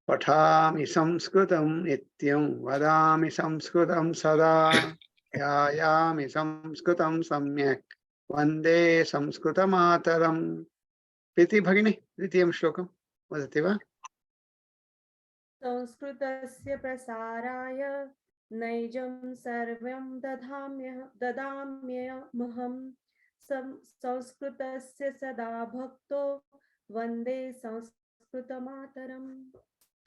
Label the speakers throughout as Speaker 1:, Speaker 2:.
Speaker 1: पठामि संस्कृतं नित्यं वदामि संस्कृतं सदा ध्यायामि संस्कृतं सम्यक् वन्दे संस्कृतमातरम्। प्रीति भगिनी द्वितीयं श्लोकं वदति वा?
Speaker 2: संस्कृतस्य प्रसाराय नैजं सर्वं ददाम्यहं संस्कृतस्य सदा भक्तो वन्दे संस्कृतमातरम्।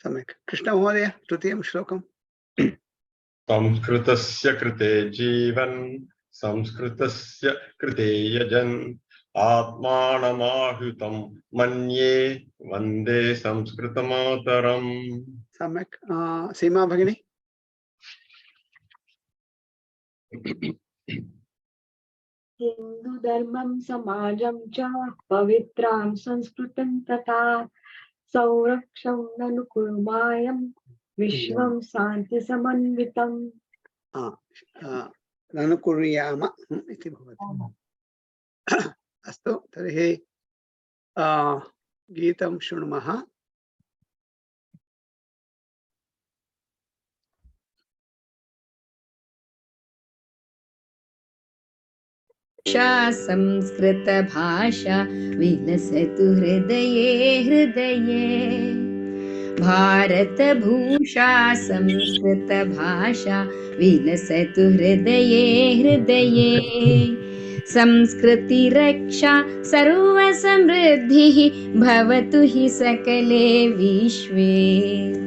Speaker 1: सम्यक्। कृष्णमहोदय तृतीयं श्लोकम्।
Speaker 3: संस्कृतस्य कृते जीवन् संस्कृतस्य कृते यजन् आत्मानमाहुतं मन्ये वन्दे संस्कृतमातरम्।
Speaker 1: सम्यक्। सीमा भगिनी।
Speaker 4: हिंदू धर्मं समाजं च पवित्रां संस्कृतं तथा संरक्षं ननु कुर्मायं विश्वं शान्ति समन्वितम्।
Speaker 1: ननु कुर्याम इति भवति। अस्तु तर्हि गीतं शृणुमः।
Speaker 5: संस्कृत भाषा विलसतु हृदये हृदये। भारत भूषा संस्कृत भाषा विलसतु हृदये हृदये। संस्कृति रक्षा सर्व समृद्धिः भवतु हि सकले विश्वे।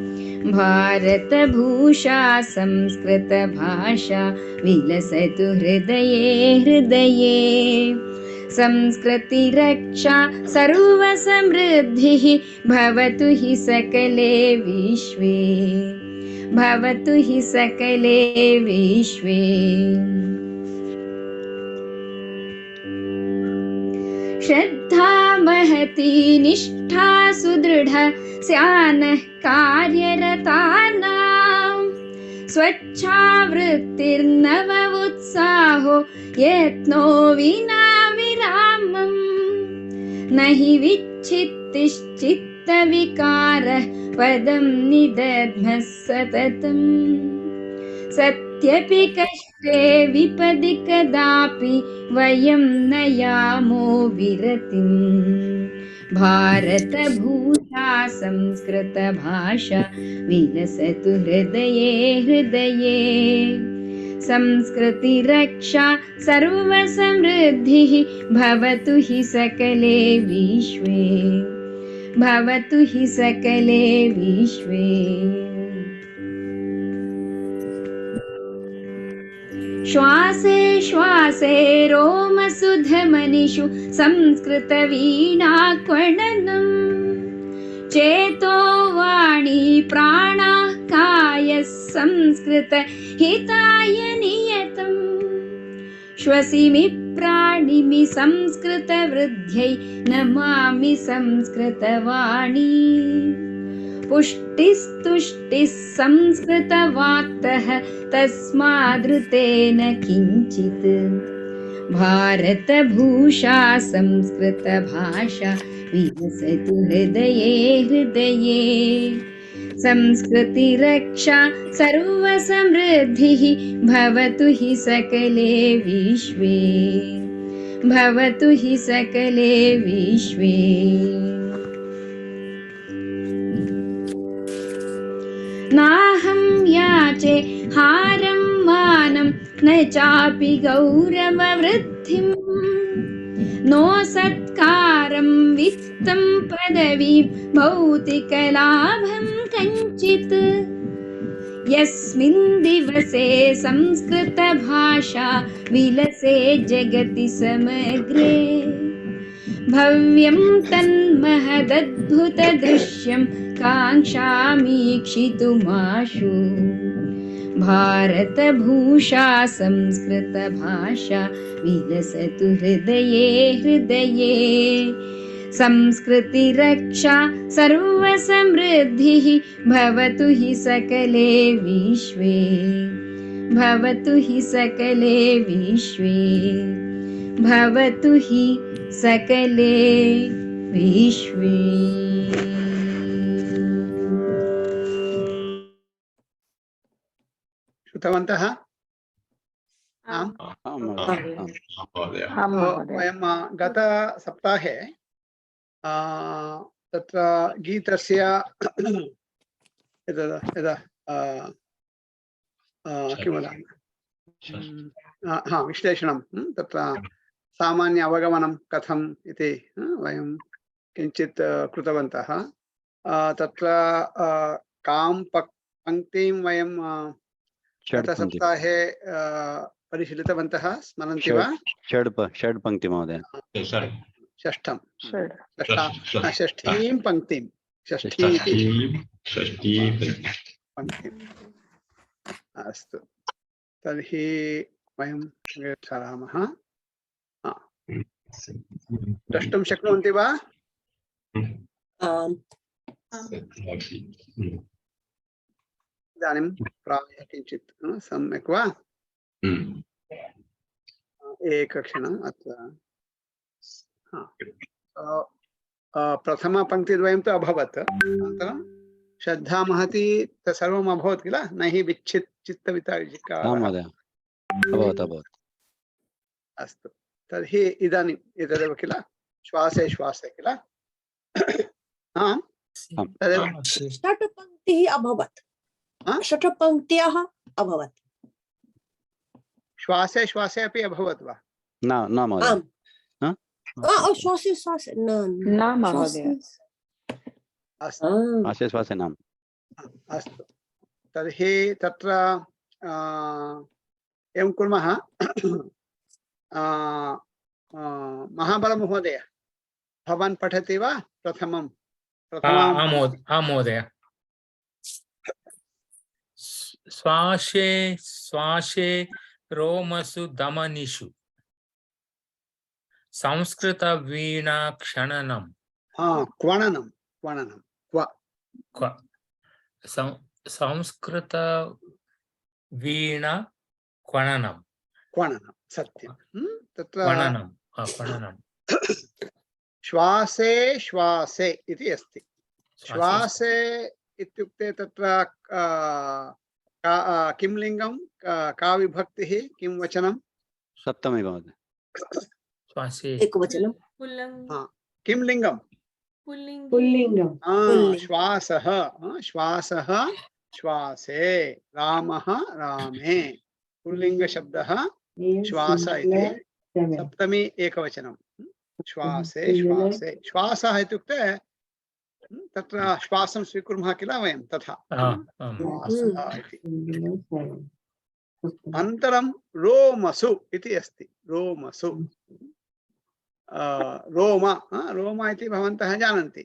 Speaker 5: भारत भूषा संस्कृत भाषा विलसतु हृदये हृदये। संस्कृति रक्षा सर्व समृद्धिः भवतु हि सकले विश्वे। भवतु हि सकले विश्वे। श्रद्धा महती निष्ठा सुदृढ़ स्यानः कार्यरतानां। स्वच्छावृत्तिर्नव उत्साहो यत्नो विना विरामम्। न हि विच्छित्तिश्चित्तविकारः पदं निदध्मः सततम्। सत्यपि कष्टे विपदि कदापि वयं न यामो विरतिम्। भारत भूषा संस्कृत भाषा विलसतु हृदये हृदये। संस्कृति रक्षा सर्व समृद्धिः भवतु हि सकले विश्वे। भवतु हि सकले विश्वे। श्वासे श्वासे रोमसुधमनिषु संस्कृत वीणाक्वणनम्। चेतो वाणी प्राणः कायः संस्कृत हिताय नियतम्। श्वसिमि प्राणिमि संस्कृत वृद्ध्यै नमामि संस्कृतवाणी। पुष्टिस्तुष्टिः संस्कृतवाक्तः तस्मादृतेन किञ्चित्। भारत भूषा संस्कृत भाषा विलसतु हृदये हृदये। संस्कृति रक्षा सर्व समृद्धिः भवतु हि सकले विश्वे। भवतु हि सकले विश्वे। नाहं याचे हारं मानं न चापि गौरववृद्धिं। नो सत्कारं वित्तं पदवीं भौतिकलाभं कञ्चित्। यस्मिन् दिवसे संस्कृत भाषा विलसे जगति समग्रे। भव्यं तन्महदद्भुतदृश्यं काङ्क्षामीक्षितुमाशु। भारत भूषा संस्कृत भाषा विलसतु हृदये हृदये। संस्कृति रक्षा सर्व समृद्धिः भवतु हि सकले विश्वे। भवतु हि सकले विश्वे। भवतु हि सकले विश्वे।
Speaker 1: कृतवन्तः? आम्।
Speaker 5: आम्
Speaker 3: महोदय।
Speaker 4: आं महोदय।
Speaker 1: वयं गतसप्ताहे तत्र गीतस्य यदा किं वदामि विश्लेषणं तत्र सामान्य अवगमनं कथम् इति वयं किञ्चित् कृतवन्तः। तत्र कां पङ्क्तिं वयं गतसप्ताहे परिशीलितवन्तः, स्मरन्ति वा?
Speaker 5: षड् पङ्क्ति महोदय।
Speaker 1: षष्ठं
Speaker 4: षड्।
Speaker 1: षष्ठीं पङ्क्तिं षष्ठी इति पङ्क्तिम्। अस्तु, तर्हि वयं सरामः। द्रष्टुं शक्नुवन्ति वा? इदानीं प्रायः किञ्चित् सम्यक् वा? एकक्षणम् अत्र प्रथमपङ्क्तिद्वयं तु अभवत्, अनन्तरं श्रद्धा महती सर्वम् अभवत् किल? न हि विच्छित् चित्तवितारिका। अस्तु, तर्हि इदानीम् एतदेव किल, श्वासे श्वासे किल? तदेव
Speaker 6: षट् पङ्क्तिः अभवत्। षट् पङ्क्त्याः अभवत्।
Speaker 1: श्वासे श्वासे अपि अभवत् वा?
Speaker 5: न महोदय।
Speaker 6: श्वासे श्वासे न
Speaker 4: महोदय।
Speaker 1: अस्तु,
Speaker 5: श्वासे श्वासे नाम।
Speaker 1: अस्तु, तर्हि तत्र एवं कुर्मः। महाबलमहोदय, भवान् पठति वा प्रथमं?
Speaker 7: आं महोदय। श्वासे श्वासे रोमसु दमनिषु संस्कृतवीणा क्षणनं।
Speaker 1: क्वणनं क्वणनं
Speaker 7: संस्कृतवीणा क्वणनं
Speaker 1: क्वणनं सत्यं। तत्र
Speaker 7: क्वणनं
Speaker 1: श्वासे श्वासे इति अस्ति। श्वासे इत्युक्ते तत्र किं लिङ्गं, का विभक्तिः, किं वचनं?
Speaker 5: सप्तमी महोदय।
Speaker 7: श्वासे
Speaker 6: एकवचनं।
Speaker 1: किं लिङ्गं?
Speaker 4: पुल्लिङ्गं।
Speaker 1: श्वासः श्वासः श्वासे, रामः रामे। पुल्लिङ्गशब्दः श्वास इति, सप्तमी एकवचनं। श्वासे श्वासे, श्वासः इत्युक्ते तत्र श्वासं स्वीकुर्मः किल वयं, तथा श्वासः इति। अनन्तरं रोमसु इति अस्ति। रोमसु, रोम रोम इति भवन्तः जानन्ति।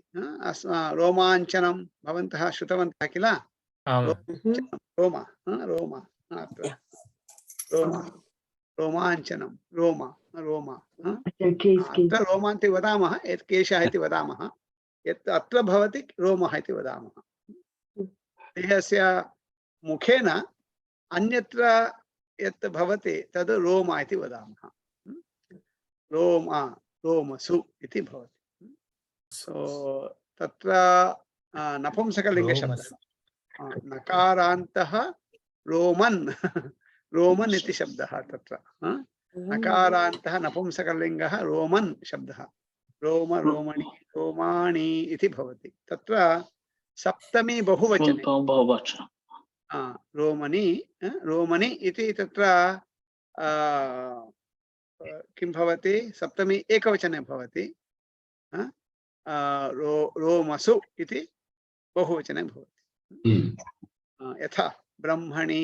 Speaker 1: रोमाञ्चनं भवन्तः श्रुतवन्तः किल? रोम रोम रोम रोमाञ्चनं रोम रोम अत्र रोमान्ति वदामः, यत् केशः इति वदामः, यत् अत्र भवति रोमः इति वदामः। देहस्य मुखेन अन्यत्र यत् भवति तद् रोम इति वदामः। रोम रोमसु इति भवति। तत्र नपुंसकलिङ्गशब्दः, नकारान्तः रोमन् रोमन् इति शब्दः। तत्र नकारान्तः नपुंसकलिङ्गः रोमन् शब्दः। रोम रोमणि रोमाणि इति भवति। तत्र सप्तमी बहुवचने रोमणि रोमणि इति तत्र किं भवति? सप्तमी एकवचने भवति। रोमसु इति बहुवचने भवति। यथा ब्रह्मणि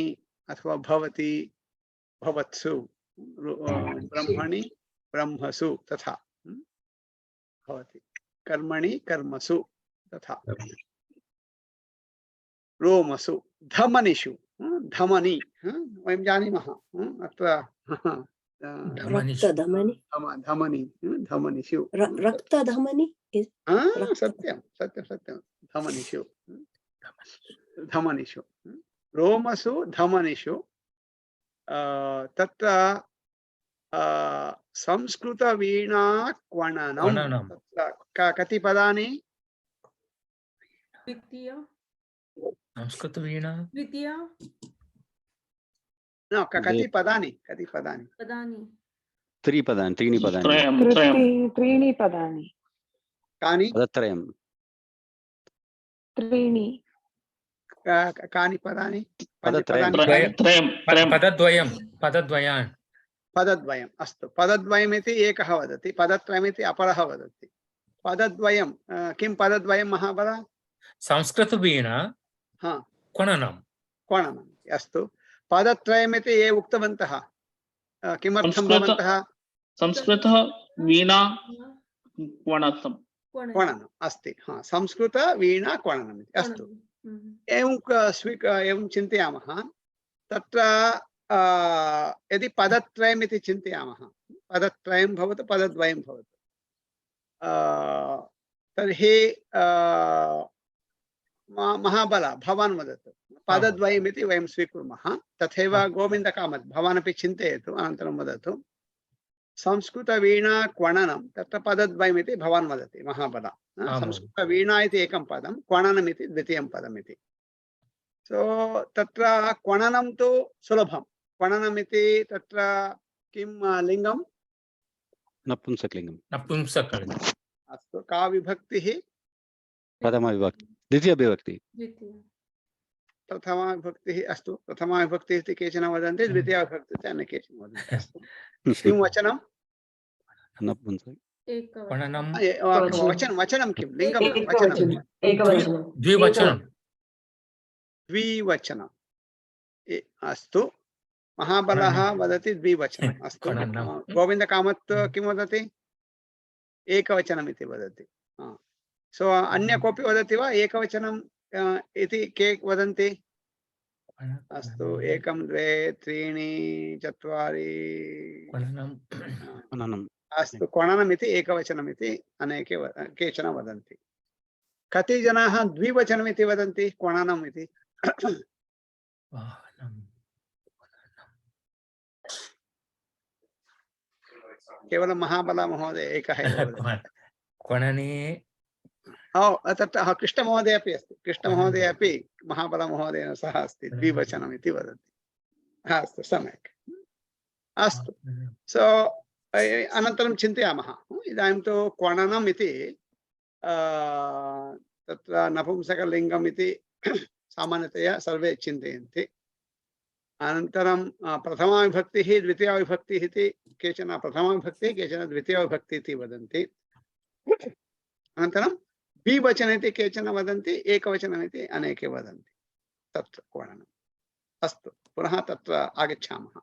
Speaker 1: अथवा भवति भवत्सु, ब्रह्मणि ब्रह्मसु तथा भवति। कर्मणि कर्मसु तथा। रोमसु, धमनिषु, धमनि वयं जानीमः अत्र
Speaker 6: रक्तधमनि
Speaker 1: धमनिषु,
Speaker 6: रक्तधमनि।
Speaker 1: सत्यं सत्यं सत्यं, धमनिषु धमनिषु, रोमसु धमनिषु। तत्र संस्कृतवीणा क्वणनं, कति पदानि?
Speaker 2: द्वितीय
Speaker 7: संस्कृतवीणा
Speaker 1: न कति पदानि कति पदानि
Speaker 2: पदानि
Speaker 5: त्रीणि पदानि
Speaker 4: त्रीणि पदानि
Speaker 1: कानि
Speaker 5: पदत्रयम्
Speaker 4: त्रीणि
Speaker 1: कानि पदानि
Speaker 5: पदत्रयम्
Speaker 7: पदद्वयान्
Speaker 1: पदद्वयम् अस्तु पदद्वयमिति एकः वदति पदत्रयमिति अपरः वदति पदद्वयं किं पदद्वयं महाबल
Speaker 7: संस्कृतवीणा
Speaker 1: हा
Speaker 7: क्वणनम्
Speaker 1: क्वणनम् अस्तु पदत्रयमिति ये उक्तवन्तः किमर्थं भवन्तः
Speaker 8: संस्कृत वीणा क्वणनम्
Speaker 1: क्वणनम् अस्ति हा संस्कृत वीणा क्वणनम् इति अस्तु एवं चिन्तयामः तत्र यदि पदत्रयमिति चिन्तयामः पदत्रयं भवतु पदद्वयं भवतु तर्हि महाबल भवान् वदतु पदद्वयमिति वयं स्वीकुर्मः तथैव गोविन्दकामत् भवान् अपि चिन्तयतु अनन्तरं वदतु संस्कृतवीणा क्वणनं तत्र पदद्वयमिति भवान् वदति महाबल संस्कृतवीणा इति एकं पदं क्वणनमिति द्वितीयं पदमिति सो तत्र क्वणनं तु सुलभं क्वणनमिति तत्र किं लिङ्गं
Speaker 5: नपुंसकलिङ्गम्
Speaker 1: अस्तु का विभक्तिः
Speaker 5: प्रथमविभक्ति द्वितीयविभक्ति
Speaker 1: प्रथमा विभक्तिः अस्तु प्रथमा विभक्तिः इति केचन वदन्ति द्वितीया विभक्तिः इति अन्ये केचन वदन्ति अस्तु किं वचनं वचनं किं लिङ्गं
Speaker 7: द्विवचनं
Speaker 1: द्विवचनं अस्तु महाबलः वदति द्विवचनम् अस्तु गोविन्दकामत् किं वदति एकवचनमिति वदति सो अन्य कोऽपि वदति वा एकवचनं इति के वदन्ति अस्तु 1 2 3 4 अस्तु क्वणनमिति एकवचनमिति अनेके केचन वदन्ति कति जनाः द्विवचनमिति वदन्ति क्वणनम् इति केवलं महाबल महोदय एकः एव
Speaker 7: क्वणने
Speaker 1: तत्र कृष्णमहोदय अपि अस्ति कृष्णमहोदय अपि महाबलमहोदयेन सह अस्ति द्विवचनम् इति वदति अस्तु सम्यक् अस्तु सो अनन्तरं चिन्तयामः इदानीं तु क्वणनम् इति तत्र नपुंसकलिङ्गम् इति सामान्यतया सर्वे चिन्तयन्ति अनन्तरं प्रथमा विभक्तिः द्वितीया विभक्तिः इति केचन प्रथमा विभक्तिः केचन द्वितीया विभक्तिः इति वदन्ति अनन्तरं द्विवचन इति केचन वदन्ति एकवचनमिति अनेके वदन्ति तत्र क्वणनम् अस्तु पुनः तत्र आगच्छामः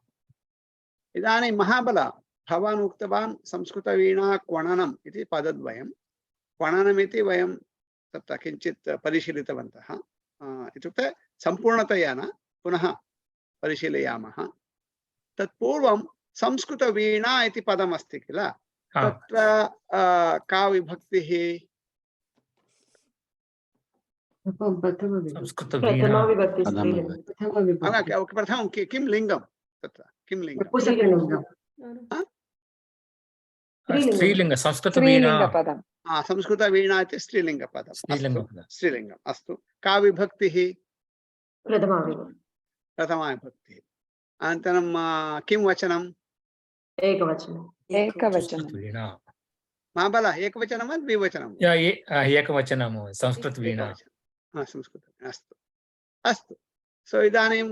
Speaker 1: इदानीं महाबल भवान् उक्तवान् संस्कृतवीणा क्वणनम् इति पदद्वयं क्वणनमिति वयं तत्र किञ्चित् परिशीलितवन्तः इत्युक्ते सम्पूर्णतया न पुनः परिशीलयामः तत्पूर्वं संस्कृतवीणा इति पदमस्ति किल तत्र का विभक्तिः प्रथमं किं लिङ्गं तत्र किं लिङ्गं
Speaker 7: स्त्रीलिङ्ग संस्कृतवीणा
Speaker 1: संस्कृतवीणा इति स्त्रीलिङ्गपदं स्त्रीलिङ्गम् अस्तु का विभक्तिः प्रथमा विभक्तिः अनन्तरं किं वचनम्
Speaker 4: एकवचनं
Speaker 1: महाबल एकवचनं वा द्विवचनं
Speaker 7: एकवचनं संस्कृतवीणा
Speaker 1: संस्कृत अस्तु अस्तु सो इदानीं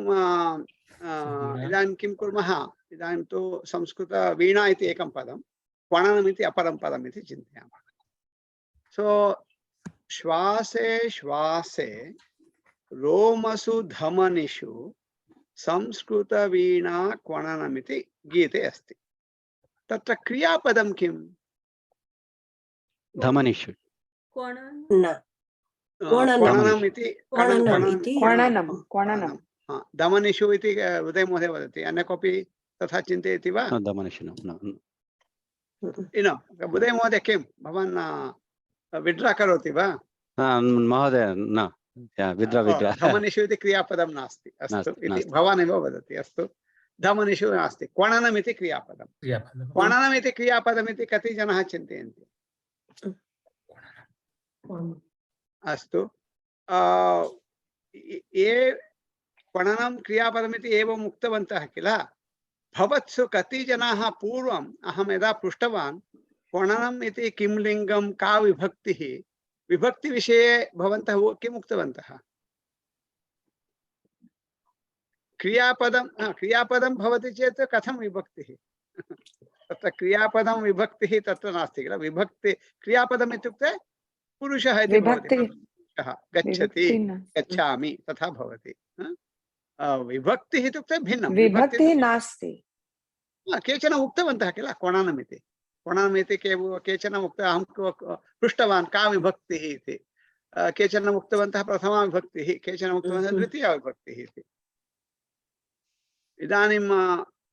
Speaker 1: किं कुर्मः इदानीं तु संस्कृतवीणा इति एकं पदं क्वणनमिति अपरं पदम् इति चिन्तयामः सो श्वासे श्वासे रोमसु धमनिषु संस्कृतवीणा क्वणनमिति गीते अस्ति तत्र क्रियापदं किम्
Speaker 5: धमनिषु
Speaker 1: दमनिषु इति उदय महोदय वदति अन्य कोऽपि तथा चिन्तयति वा
Speaker 5: दमनिषु
Speaker 1: उदय महोदय किं भवान् विड्रा करोति वा
Speaker 5: महोदय न
Speaker 1: धमनिषु इति क्रियापदं नास्ति अस्तु इति भवान् एव वदति अस्तु धमनिषु नास्ति क्वणनमिति क्रियापदं क्वणनमिति क्रियापदमिति कति जनाः चिन्तयन्ति अस्तु ये क्वणनं क्रियापदमिति एवम् उक्तवन्तः किल। भवत्सु कति जनाः पूर्वम् अहं यदा पृष्टवान् क्वणनम् इति किं लिङ्गं का विभक्तिः, विभक्तिविषये भवन्तः किम् उक्तवन्तः? क्रियापदं भवति चेत् कथं विभक्तिः? तत्र क्रियापदं विभक्तिः तत्र नास्ति किल। विभक्ति क्रियापदम् इत्युक्ते पुरुषः इति भवति। गच्छति गच्छामि तथा भवति। विभक्तिः इत्युक्ते भिन्नं।
Speaker 4: विभक्तिः नास्ति।
Speaker 1: केचन उक्तवन्तः किल क्वणनमिति। क्वणनमिति केचन उक्त अहं पृष्टवान् का विभक्तिः इति। केचन उक्तवन्तः प्रथमा विभक्तिः, केचन उक्तवन्तः द्वितीया विभक्तिः इति। इदानीं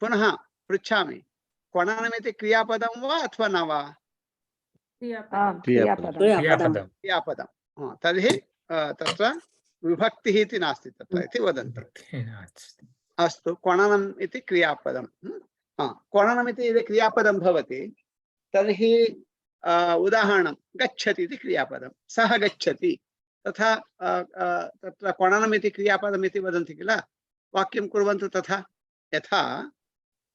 Speaker 1: पुनः पृच्छामि, क्वणनमिति क्रियापदं वा अथवा न वा? क्रियापदं। तर्हि तत्र विभक्तिः इति नास्ति तत्र इति वदन्ति। अस्तु, क्वणनम् इति क्रियापदं। क्वणनमिति यदि क्रियापदं भवति तर्हि उदाहरणं गच्छति इति क्रियापदं, सः गच्छति, तथा तत्र क्वणनमिति क्रियापदमिति वदन्ति किल। वाक्यं कुर्वन्तु तथा। यथा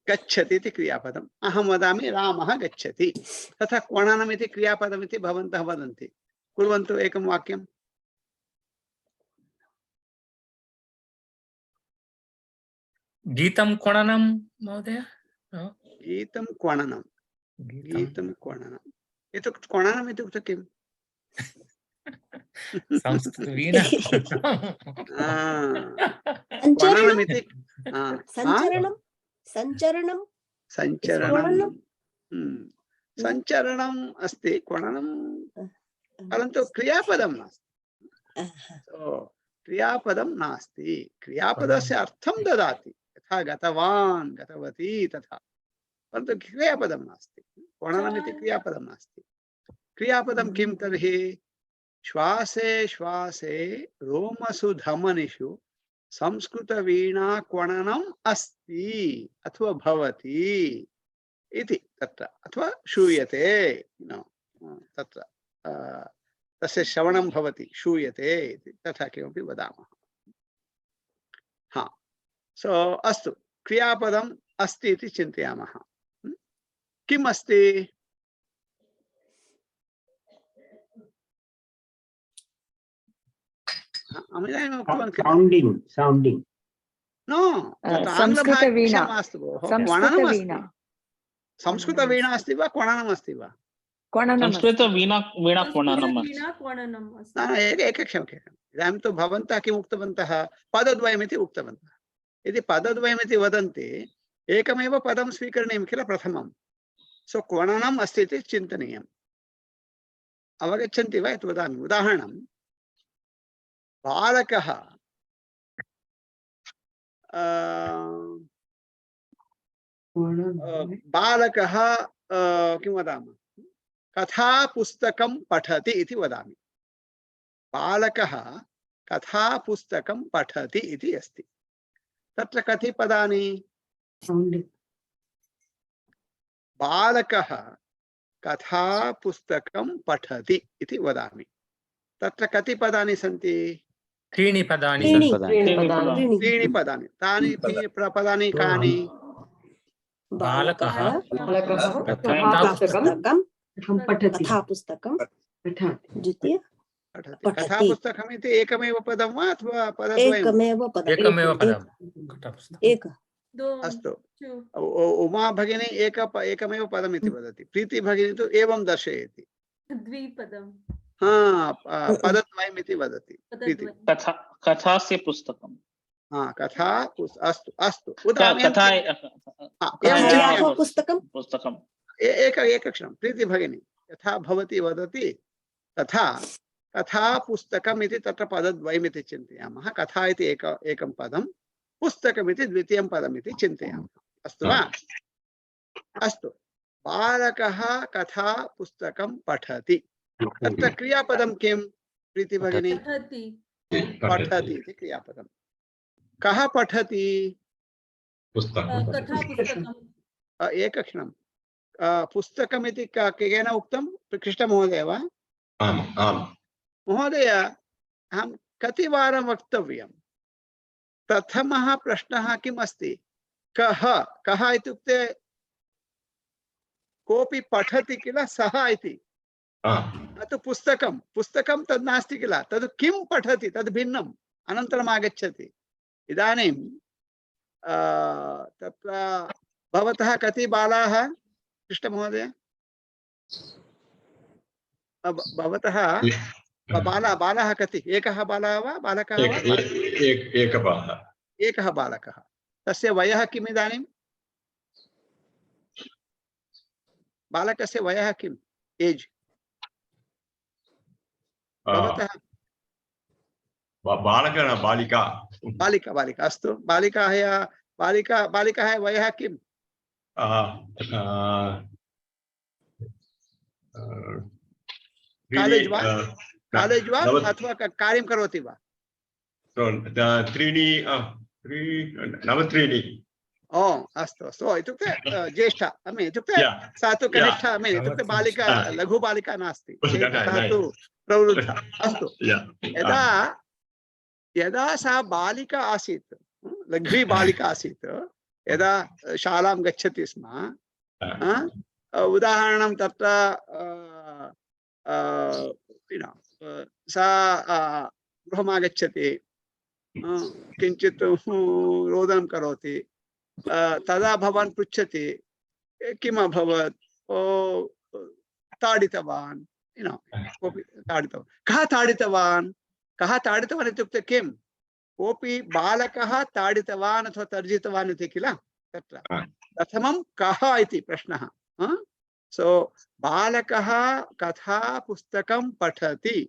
Speaker 1: गच्छति इति क्रियापदम्, अहं वदामि रामः गच्छति, तथा क्वणनमिति क्रियापदमिति भवन्तः वदन्ति। कुर्वन्तु एकं वाक्यं।
Speaker 7: गीतं क्वणनं महोदय।
Speaker 1: गीतं क्वणनं, गीतं क्वणनम् इत्युक्ते क्वणनम् इत्युक्ते किम्?
Speaker 7: संस्कृतवीणा।
Speaker 1: क्वणनमिति सञ्चरणम् अस्ति क्वणनं, परन्तु क्रियापदं नास्ति। क्रियापदं नास्ति, क्रियापदस्य अर्थं ददाति, यथा गतवान् गतवती तथा, परन्तु क्रियापदं नास्ति। क्वणनमिति क्रियापदं नास्ति। क्रियापदं किं तर्हि? श्वासे श्वासे रोमसु धमनिषु संस्कृतवीणा क्वणनम् अस्ति अथवा भवति इति तत्र, अथवा श्रूयते, तत्र तस्य श्रवणं भवति, श्रूयते इति तथा किमपि वदामः। सो अस्तु, क्रियापदम् अस्ति इति चिन्तयामः। किम् अस्ति? संस्कृतवीणा अस्ति वा क्वणनम् अस्ति वा?
Speaker 8: संस्कृतवीणा क्वणनम्।
Speaker 1: एकक्षणम्। इदानीं तु भवन्तः किम् उक्तवन्तः? पदद्वयमिति उक्तवन्तः। यदि पदद्वयमिति वदन्ति एकमेव पदं स्वीकरणीयं किल प्रथमं। सो क्वणनम् अस्ति इति चिन्तनीयम्। अवगच्छन्ति वा? यत् वदामि। उदाहरणं, बालकः किं वदामः? कथापुस्तकं पठति इति वदामि। बालकः कथापुस्तकं पठति इति अस्ति। तत्र कति पदानि? बालकः कथापुस्तकं पठति इति वदामि। तत्र कति पदानि सन्ति?
Speaker 7: त्रीणि पदानि।
Speaker 1: त्रीणि पदानि। तानि पदानि कानि?
Speaker 7: बालकः
Speaker 6: कथापुस्तकं द्वितीय
Speaker 1: कथापुस्तकम् इति एकमेव पदं वा अथवा पदद्वयम्?
Speaker 7: एकमेव पदम्।
Speaker 1: अस्तु, उमा भगिनी एकमेव पदम् इति वदति, प्रीति भगिनी तु एवं दर्शयति,
Speaker 2: द्विपदम्।
Speaker 1: पदद्वयम् इति वदति।
Speaker 8: कथास्य पुस्तकम्।
Speaker 1: कथा। अस्तु अस्तु,
Speaker 8: पुस्तकम्।
Speaker 1: एकक्षणं। प्रीति भगिनी यथा भवती वदति तथा कथापुस्तकम् इति तत्र पदद्वयम् इति चिन्तयामः। कथा इति एकं पदं, पुस्तकम् इति द्वितीयं पदम् इति चिन्तयामः। अस्तु वा? अस्तु, बालकः कथा पुस्तकं पठति। तत्र क्रियापदं किं प्रीति भगिनी? पठति इति क्रियापदं। कः पठति? एकक्षणं। पुस्तकम् इति केन उक्तं? कृष्णमहोदय वा? महोदय, अहं कतिवारं वक्तव्यं? प्रथमः प्रश्नः किम् अस्ति? कः? कः इत्युक्ते कोऽपि पठति किल सः इति। तत् पुस्तकं पुस्तकं तद् नास्ति किल, तद् किं पठति तद् भिन्नम्, अनन्तरम् आगच्छति। इदानीं तत्र भवतः कति बालाः कृष्णमहोदय? भवतः बालाः कति? एकः बालः वा बालकः वा? एकः बालकः। तस्य वयः किम् इदानीं? बालकस्य वयः किम्? एज् भवतः?
Speaker 3: बालिका
Speaker 1: बालिका बालिका अस्तु। बालिकाः वयः किम्? कालेज् वा अथवा कार्यं करोति वा?
Speaker 3: नवत्रीणि।
Speaker 1: ओ अस्तु अस्तु। इत्युक्ते ज्येष्ठा इत्युक्ते सा तु कनिष्ठा इत्युक्ते बालिका लघुबालिका नास्ति, सा तु प्रवृद्धा। अस्तु। यदा यदा सा बालिका आसीत्, लघ्वी बालिका आसीत्, यदा शालां गच्छति स्म, उदाहरणं तत्र सा गृहमागच्छति, किञ्चित् रोदनं करोति, तदा भवान् पृच्छति किम् अभवत्? ओ ताडितवान्, कोऽपि ताडितवान्। कः ताडितवान्? कः ताडितवान् इत्युक्ते किं? कोऽपि बालकः ताडितवान् अथवा तर्जितवान् इति किल। तत्र प्रथमं कः इति प्रश्नः। सो बालकः कथा पुस्तकं पठति।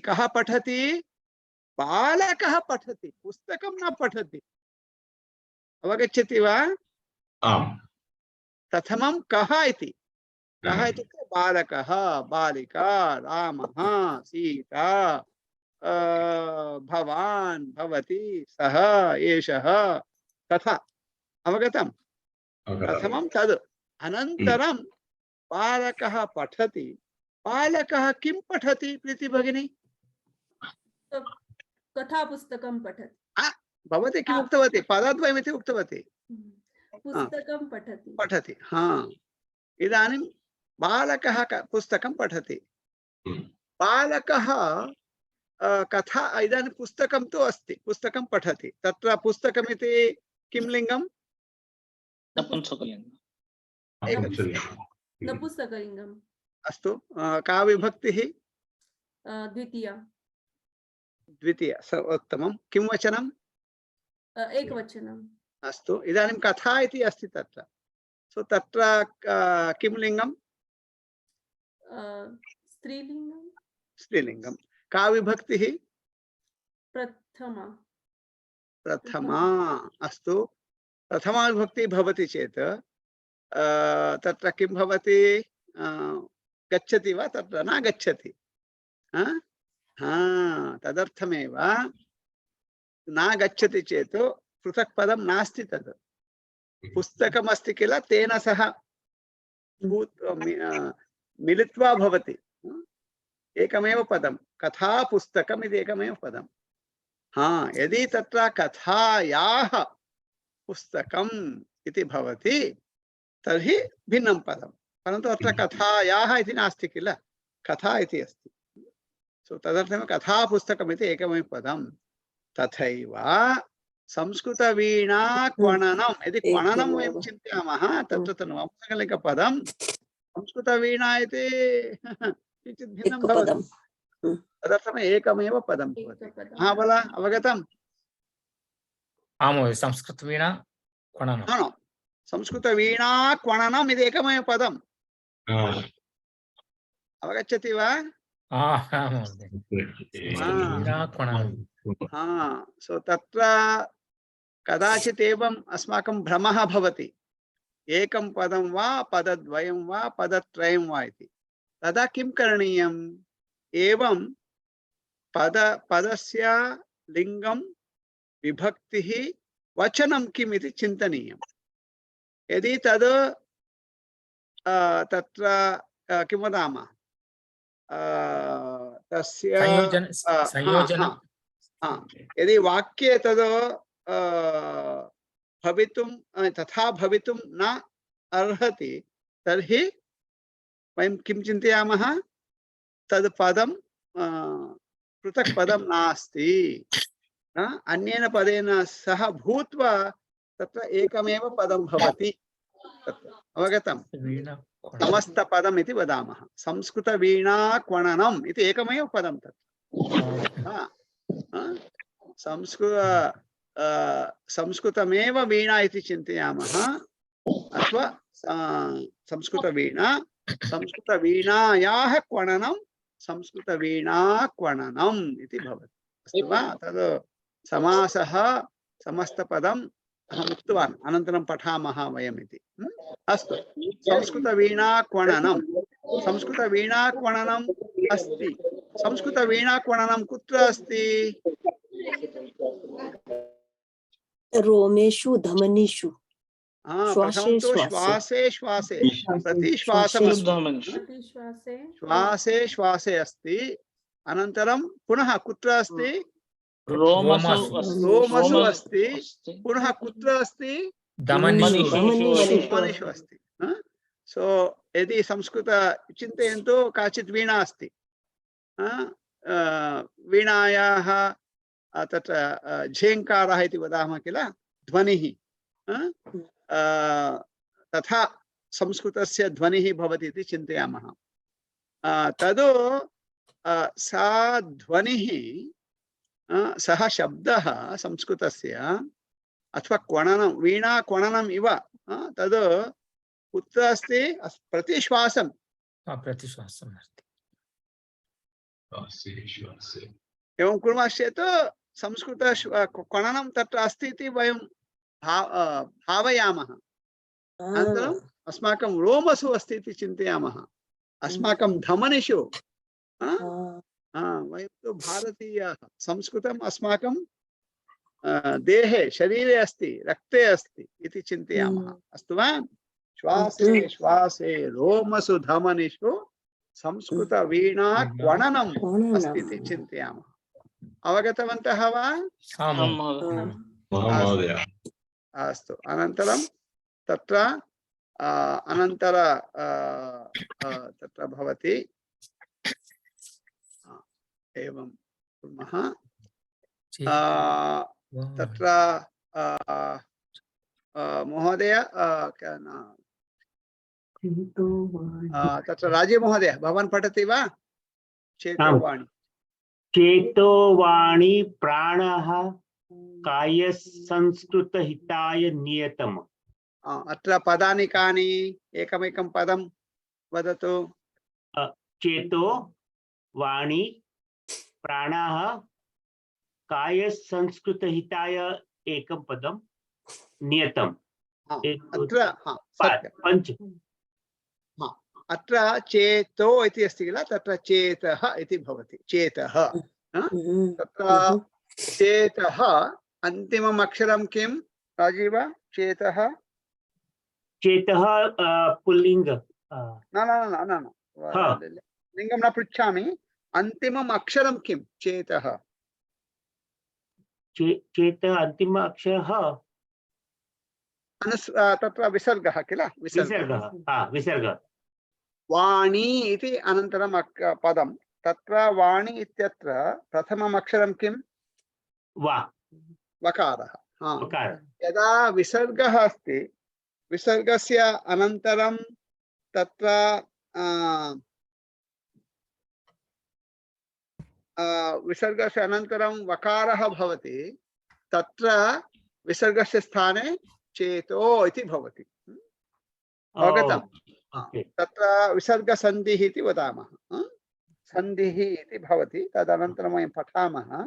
Speaker 1: कः पठति? बालकः पठति, पुस्तकं न पठति। अवगच्छति वा? प्रथमं कः इति। कः इत्युक्ते बालकः, बालिका, रामः, सीता, भवान्, भवती, सः, एषः, तथा। अवगतम्? प्रथमं तद्। अनन्तरं बालकः पठति। बालकः किं पठति प्रीति भगिनी?
Speaker 2: कथापुस्तकं पठति।
Speaker 1: भवती किम् उक्तवती? पदद्वयमिति उक्तवती।
Speaker 2: पुस्तकं पठति।
Speaker 1: पठति। इदानीं बालकः पुस्तकं पठति। बालकः कथा, इदानीं पुस्तकं तु अस्ति, पुस्तकं पठति। तत्र पुस्तकमिति किं लिङ्गं?
Speaker 2: नपुंसकलिङ्गम्।
Speaker 1: अस्तु। का विभक्तिः?
Speaker 2: द्वितीया।
Speaker 1: द्वितीया। उत्तमं। किं वचनम्?
Speaker 2: एकवचनम्।
Speaker 1: अस्तु। इदानीं कथा इति अस्ति तत्र। सो तत्र किं लिङ्गं?
Speaker 2: स्त्रीलिङ्गं।
Speaker 1: स्त्रीलिङ्गं। का विभक्तिः?
Speaker 2: प्रथमा।
Speaker 1: प्रथमा। अस्तु। प्रथमा विभक्तिः भवति चेत् तत्र किं भवति? गच्छति वा? तत्र न गच्छति। तदर्थमेव न गच्छति चेत् पृथक् पदं नास्ति। तद् पुस्तकमस्ति किल, तेन सह मिलित्वा भवति एकमेव पदं। कथा पुस्तकम् इति एकमेव पदं। यदि तत्र कथायाः पुस्तकम् इति भवति तर्हि भिन्नं पदं, परन्तु अत्र कथायाः इति नास्ति किल, कथा इति अस्ति। सो तदर्थमेव कथा पुस्तकम् इति एकमेव पदं। तथैव संस्कृतवीणा क्वणनं, यदि क्वणनं वयं चिन्तयामः तत्र तु नपुंसकलिङ्गपदं, संस्कृतवीणा इति किञ्चित् भिन्नं भवति। तदर्थम् एकमेव पदं भवति। बल अवगतम्?
Speaker 7: आमो संस्कृतवीणा क्वणनं।
Speaker 1: संस्कृतवीणा क्वणनम् इति एकमेव पदम्। अवगच्छति वा? सो तत्र कदाचित् एवम् अस्माकं भ्रमः भवति, एकं पदं वा पदद्वयं वा पदत्रयं वा इति। तदा किं करणीयम्? एवं पदस्य लिङ्गं, विभक्तिः, वचनं किम् इति चिन्तनीयम्। यदि तद् तत्र किं वदामः, तस्य यदि वाक्ये तद् भवितुं तथा भवितुं न अर्हति तर्हि वयं किं चिन्तयामः तद् पदं पृथक् पदं नास्ति अन्येन पदेन सह भूत्वा तत्र एकमेव पदं भवति तत्र अवगतं समस्तपदम् इति वदामः संस्कृतवीणाक्वणनम् इति एकमेव पदं तत्र संस्कृतमेव वीणा इति चिन्तयामः अथवा संस्कृतवीणा संस्कृतवीणायाः क्वणनं संस्कृतवीणाक्वणनम् इति भवति अस्तु वा तद् समासः समस्तपदम् अहम् उक्तवान् अनन्तरं पठामः वयम् इति अस्तु संस्कृतवीणाक्वणनम् अस्ति संस्कृतवीणाक्वणनं कुत्र अस्ति
Speaker 6: रोमेषु धमनीषु
Speaker 1: प्रथमं तु श्वासे श्वासे प्रतिश्वासम् श्वासे श्वासे अस्ति अनन्तरं पुनः कुत्र अस्ति रोमसु अस्ति पुनः कुत्र अस्ति धमनीषु अस्ति सो यदि संस्कृत चिन्तयन्तु काचित् वीणा अस्ति वीणायाः तत्र झेङ्कारः इति वदामः किल ध्वनिः तथा संस्कृतस्य ध्वनिः भवति इति चिन्तयामः तद् सा ध्वनिः सः शब्दः संस्कृतस्य अथवा क्वणनं वीणा क्वणनम् इव तद् कुत्र अस्ति प्रतिश्वासं एवं कुर्मश्चेत् संस्कृत क्वणनं तत्र अस्ति इति वयं भावयामः अनन्तरम् अस्माकं रोमसु अस्ति इति चिन्तयामः अस्माकं धमनिषु वयं तु भारतीयाः संस्कृतम् अस्माकं देहे शरीरे अस्ति रक्ते अस्ति इति चिन्तयामः अस्तु वा श्वासे श्वासे रोमसु धमनिषु संस्कृतवीणा क्वणनम् अस्ति इति चिन्तयामः अवगतवन्तः वा अस्तु अनन्तरं तत्र अनन्तर तत्र भवति एवं कुर्मः तत्र महोदय तत्र राजीव महोदय भवान् पठति वा
Speaker 9: चेतोवाणी प्राणः काय संस्कृतहिताय नियतम्
Speaker 1: अत्र पदानि कानि एकमेकं पदं वदतु
Speaker 9: चेतो वाणी प्राणः काय संस्कृतहिताय एकं पदं नियतम्
Speaker 1: अत्र
Speaker 9: पञ्च
Speaker 1: अत्र चेतो इति अस्ति किल तत्र चेतः इति भवति चेतः तत्र चेतः अन्तिमम् अक्षरं किं राजीव चेतः
Speaker 9: चेतः पुल्लिङ्ग
Speaker 1: न लिङ्गं न पृच्छामि अन्तिमम् अक्षरं किं चेतः
Speaker 9: चेतः अन्तिम अक्षरः
Speaker 1: तत्र विसर्गः किल
Speaker 9: विसर्गः
Speaker 1: वाणी इति अनन्तरं पदं तत्र वाणी इत्यत्र प्रथमम् अक्षरं किं वकारः यदा विसर्गः अस्ति विसर्गस्य अनन्तरं तत्र विसर्गस्य अनन्तरं वकारः भवति तत्र विसर्गस्य स्थाने चेतो इति भवति अवगतं तत्र विसर्गसन्धिः इति वदामः सन्धिः इति भवति तदनन्तरं वयं पठामः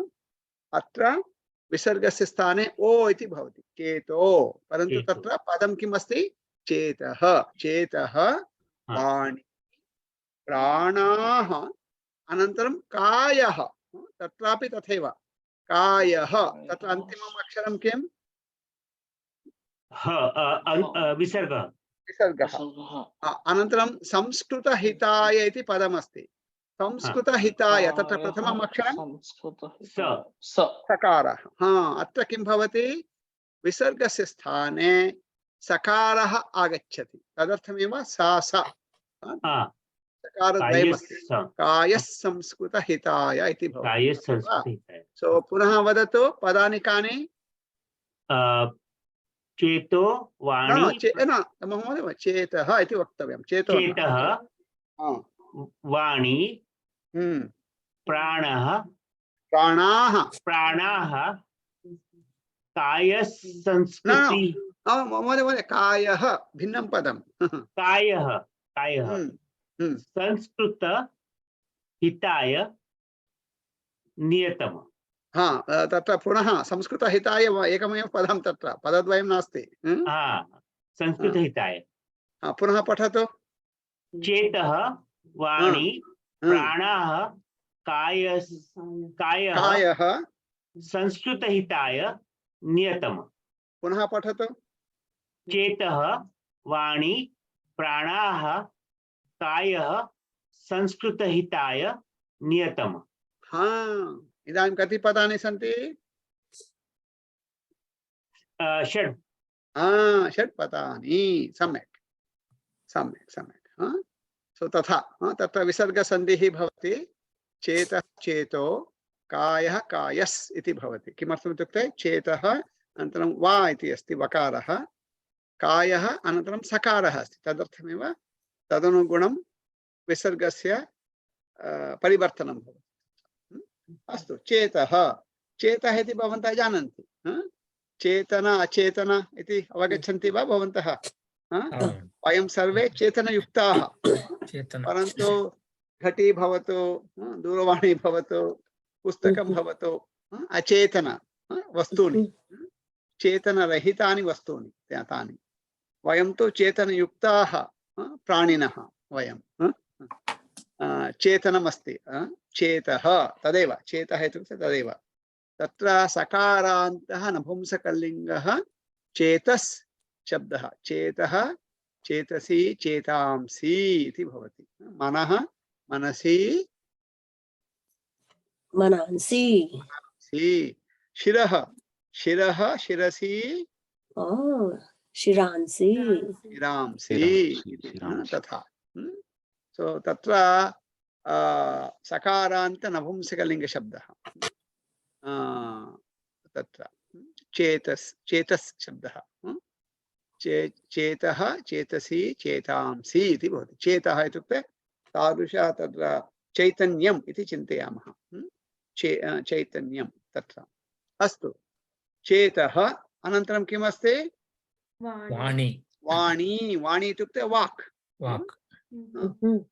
Speaker 1: अत्र विसर्गस्य स्थाने ओ इति भवति चेतो परन्तु तत्र पदं किम् अस्ति चेतः चेतः वाणी प्राणाः अनन्तरं कायः तत्रापि तथैव कायः तत्र अन्तिमम् अक्षरं किं विसर्गः अनन्तरं संस्कृतहिताय इति पदमस्ति संस्कृतहिताय तत्र प्रथमम् अक्षरं
Speaker 8: संस्कृत
Speaker 9: स
Speaker 8: स
Speaker 1: सकारः। अत्र किं भवति विसर्गस्य स्थाने सकारः आगच्छति तदर्थमेव सा स सकारद्वयमस्ति कायः संस्कृतहिताय इति
Speaker 9: काय
Speaker 1: भवति।
Speaker 9: संस्कृत
Speaker 1: सो पुनः वदतु पदानि कानि?
Speaker 9: चेतो वाणी
Speaker 1: महोदय चेतः इति वक्तव्यं। चेतो न।
Speaker 9: चेतः वाणी प्राणः
Speaker 1: प्राणाः
Speaker 9: प्राणाः काय संस्कृति
Speaker 1: महोदय कायः भिन्नं पदं।
Speaker 9: कायः कायः संस्कृत हिताय नियतम।
Speaker 1: तत्र पुनः संस्कृतहिताय एकमेव पदं तत्र पदद्वयं नास्ति।
Speaker 9: संस्कृत हिताय
Speaker 1: पुनः पठतु।
Speaker 9: चेतः वाणी प्राणाः कायः
Speaker 1: कायः
Speaker 9: संस्कृत हिताय नियतम।
Speaker 1: पुनः पठतु।
Speaker 9: चेतः वाणी प्राणाः कायः संस्कृत हिताय नियतम।
Speaker 1: इदानीं कति पदानि सन्ति?
Speaker 9: षड्।
Speaker 1: षट् पदानि। सम्यक् सम्यक् सम्यक्। सो तथा तत्र विसर्गसन्धिः भवति। चेतः चेतो कायः कायस् इति भवति। किमर्थम् इत्युक्ते चेतः अनन्तरं वा इति अस्ति वकारः, कायः अनन्तरं सकारः अस्ति, तदर्थमेव तदनुगुणं विसर्गस्य परिवर्तनं भवति। अस्तु, चेतः चेतः इति भवन्तः जानन्ति। चेतना अचेतना इति अवगच्छन्ति वा भवन्तः? वयं सर्वे चेतनयुक्ताः, परन्तु घटी भवतु, दूरवाणी भवतु, पुस्तकं भवतु, अचेतन वस्तूनि, चेतनरहितानि वस्तूनि तानि। वयं तु चेतनयुक्ताः प्राणिनः वयं। चेतनमस्ति, चेतः तदेव, चेतः इत्युक्ते तदेव। तत्र सकारान्तः नपुंसकलिङ्गः चेतस् शब्दः। चेतः चेतसि चेतांसि इति भवति। मनः मनसि
Speaker 6: मनांसि।
Speaker 1: शिरः शिरः शिरसि
Speaker 6: शिरांसि
Speaker 1: शिरांसि तथा। सो तत्र सकारान्त नपुंसकलिङ्ग शब्दः। तत्र चेतस् चेतस् शब्दः। चेतः चेतसि चेतांसि इति भवति। चेतः इत्युक्ते तादृश तत्र चैतन्यम् इति चिन्तयामः। चैतन्यं तत्र। अस्तु, चेतः अनन्तरं किमस्ति?
Speaker 7: वाणी।
Speaker 1: वाणी। वाणी इत्युक्ते वाक्।
Speaker 7: वाक्।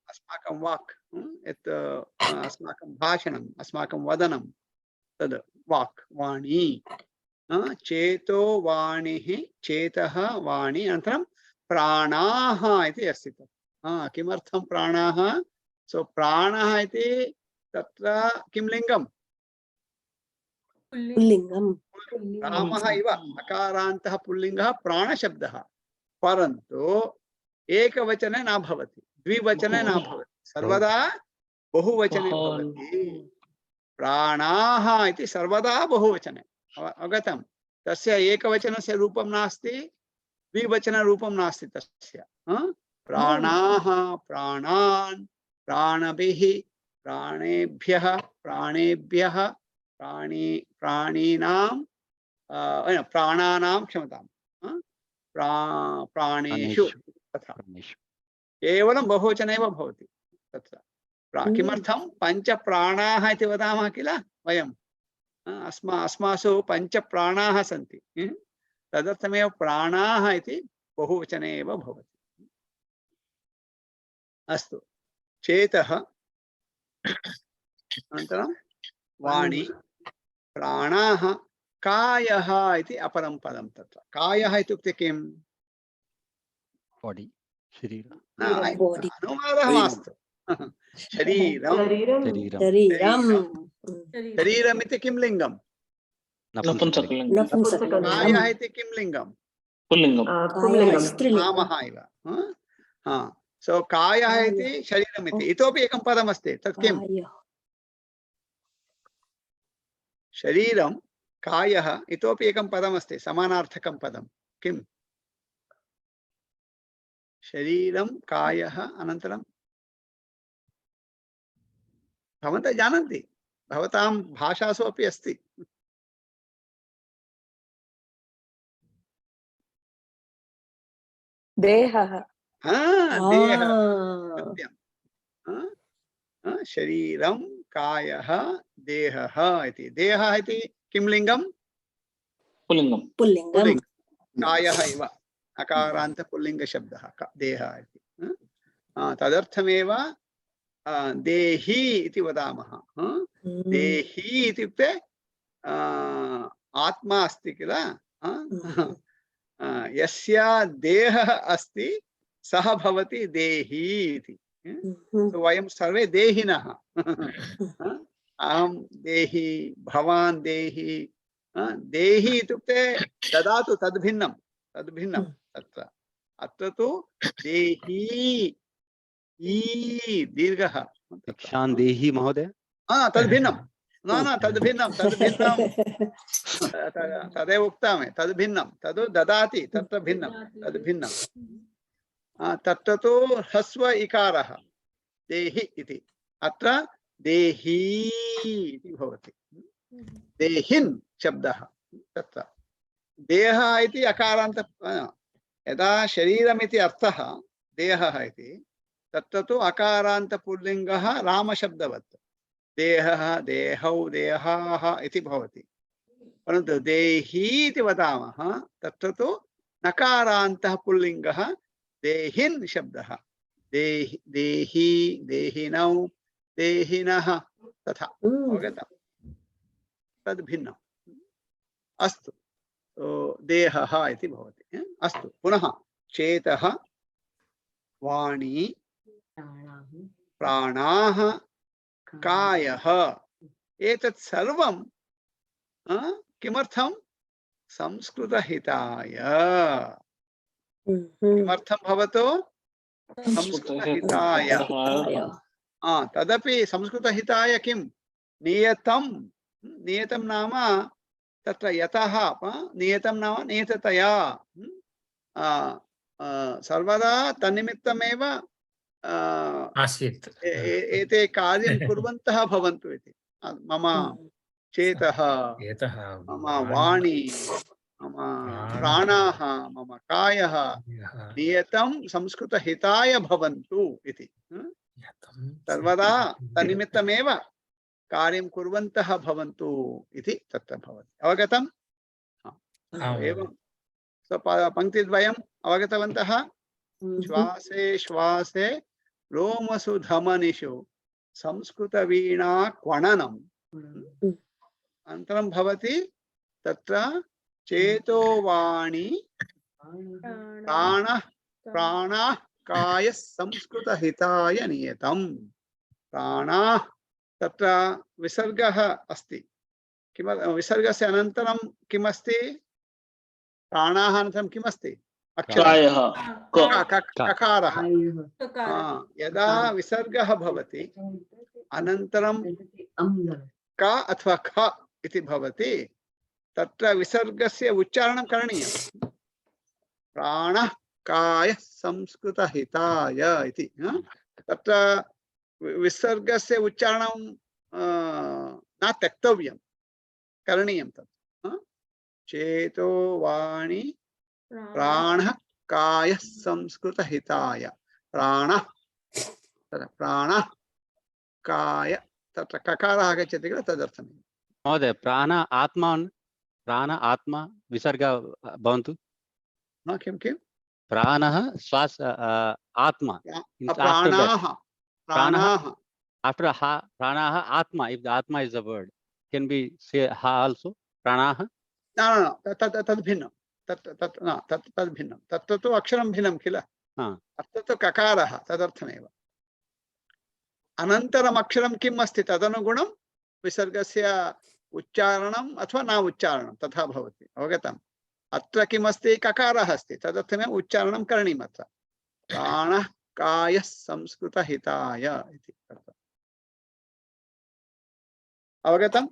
Speaker 1: अस्माकं वाक्, यत् अस्माकं भाषणम्, अस्माकं वदनं, तद् वाक्, वाणी। चेतो वाणिः, चेतः वाणी, अनन्तरं प्राणाः इति अस्ति तत्। किमर्थं प्राणाः? सो प्राणः इति तत्र किं लिङ्गं?
Speaker 6: पुल्लिङ्गम्।
Speaker 1: रामः इव अकारान्तः पुल्लिङ्गः प्राणशब्दः, परन्तु एकवचने न भवति, द्विवचने न भवति, सर्वदा बहुवचने भवति। प्राणाः इति सर्वदा बहुवचने। अवगतं? तस्य एकवचनस्य रूपं नास्ति, द्विवचनरूपं नास्ति तस्य। प्राणाः, प्राणान्, प्राणभिः, प्राणेभ्यः, प्राणेभ्यः, प्राणीनां, प्राणानां, क्षमतां, प्राणेषु तथा। केवलं बहुवचने एव भवति तत्र। किमर्थं? पञ्चप्राणाः इति वदामः किल वयं। अस्मासु पञ्चप्राणाः सन्ति, तदर्थमेव प्राणाः इति बहुवचने एव भवति। अस्तु, चेतः अनन्तरं वाणी, प्राणाः, कायः इति अपरं पदं तत्र। कायः इत्युक्ते किम्?
Speaker 5: बॉडी, शरीरं।
Speaker 1: अनुवादः मास्तु। शरीरं। शरीरम् इति किं लिङ्गं?
Speaker 8: नपुंसकलिङ्गं।
Speaker 1: कायः इति किं लिङ्गं?
Speaker 8: पुल्लिङ्गं।
Speaker 1: रामः इव। सो कायः इति शरीरम् इति इतोपि एकं पदमस्ति तत् किम् शरीरं कायः इतोपि एकं पदमस्ति समानार्थकं पदं किम् शरीरं कायः अनन्तरं भवन्तः जानन्ति भवतां भाषासु अपि अस्ति
Speaker 4: देहः
Speaker 1: देहः सत्यं शरीरं कायः देहः इति देहः इति किं लिङ्गं
Speaker 8: पुल्लिङ्गं
Speaker 6: पुल्लिङ्गं
Speaker 1: कायः इव अकारान्त पुल्लिङ्गशब्दः देहः इति तदर्थमेव देही इति वदामः देही इत्युक्ते आत्मा अस्ति किल यस्य देहः अस्ति सः भवति देही इति वयं सर्वे देहिनः अहं देही भवान् देही देही इत्युक्ते ददातु तद्भिन्नं तत्र अत्र तु देही दीर्घः
Speaker 5: भिक्षां देहि महोदय
Speaker 1: तद्भिन्नं न तद्भिन्नं तदेव उक्तवान् तद्भिन्नं तद् ददाति तत्र भिन्नं तद्भिन्नं तत्र तु ह्रस्व इकारः देहि इति अत्र देही इति भवति देहिन् शब्दः तत्र देहः इति अकारान्त यदा शरीरमिति अर्थः देहः इति तत्र तु अकारान्त पुल्लिङ्गः रामशब्दवत् देहः देहौ देहाः इति भवति परन्तु देही इति वदामः तत्र तु नकारान्तः पुल्लिङ्गः देहिन् शब्दः देही देहिनौ देहिनः तथा अवगतम् तद्भिन्नम् अस्तु देहः इति भवति अस्तु पुनः चेतः वाणी प्राणाः कायः एतत् सर्वं किमर्थं संस्कृतहिताय किमर्थं भवतु संस्कृतहिताय तदपि संस्कृतहिताय किं नियतं नियतं नाम तत्र यतः नियतं नाम नियततया सर्वदा तन्निमित्तमेव
Speaker 7: आसीत्
Speaker 1: एते कार्यं कुर्वन्तः भवन्तु इति मम चेतः मम वाणी मम प्राणाः मम कायः नियतं संस्कृतहिताय भवन्तु इति सर्वदा तन्निमित्तमेव कार्यं कुर्वन्तः भवन्तु इति तत्र भवति अवगतम् एवं पङ्क्तिद्वयम् अवगतवन्तः श्वासे श्वासे रोमसु धमनिषु संस्कृतवीणा क्वणनम् अनन्तरं भवति तत्र चेतो वाणी प्राणः प्राणः कायः संस्कृतहिताय नियतम् प्राणाः तत्र विसर्गः अस्ति किम विसर्गस्य अनन्तरं किमस्ति प्राणाः अनन्तरं किमस्ति ककारः यदा विसर्गः भवति अनन्तरं क अथवा ख इति भवति तत्र विसर्गस्य उच्चारणं करणीयं प्राणः कायः संस्कृतहिताय इति तत्र विसर्गस्य उच्चारणं न त्यक्तव्यं करणीयं तत् चेतो वाणी प्राणः कायः संस्कृतहिताय प्राणः प्राणः काय तत्र ककारः आगच्छति किल तदर्थं
Speaker 5: महोदय प्राण आत्मा विसर्ग भवन्तु
Speaker 1: किं किं
Speaker 5: प्राणः श्वास आत्मा
Speaker 1: प्राणाः
Speaker 5: after ha pranaha atma if the atma is the word can be say ha also pranaha
Speaker 1: no तद् भिन्नं तद् भिन्नं तत्र तु अक्षरं भिन्नं किल अत्र तु ककारः तदर्थमेव अनन्तरम् अक्षरं किम् अस्ति तदनुगुणं विसर्गस्य उच्चारणम् अथवा न उच्चारणं तथा भवति अवगतम् अत्र किमस्ति ककारः अस्ति तदर्थमेव उच्चारणं करणीयम् अत्र प्राणः कायः संस्कृतहिताय इति अर्थः। अवगतम्?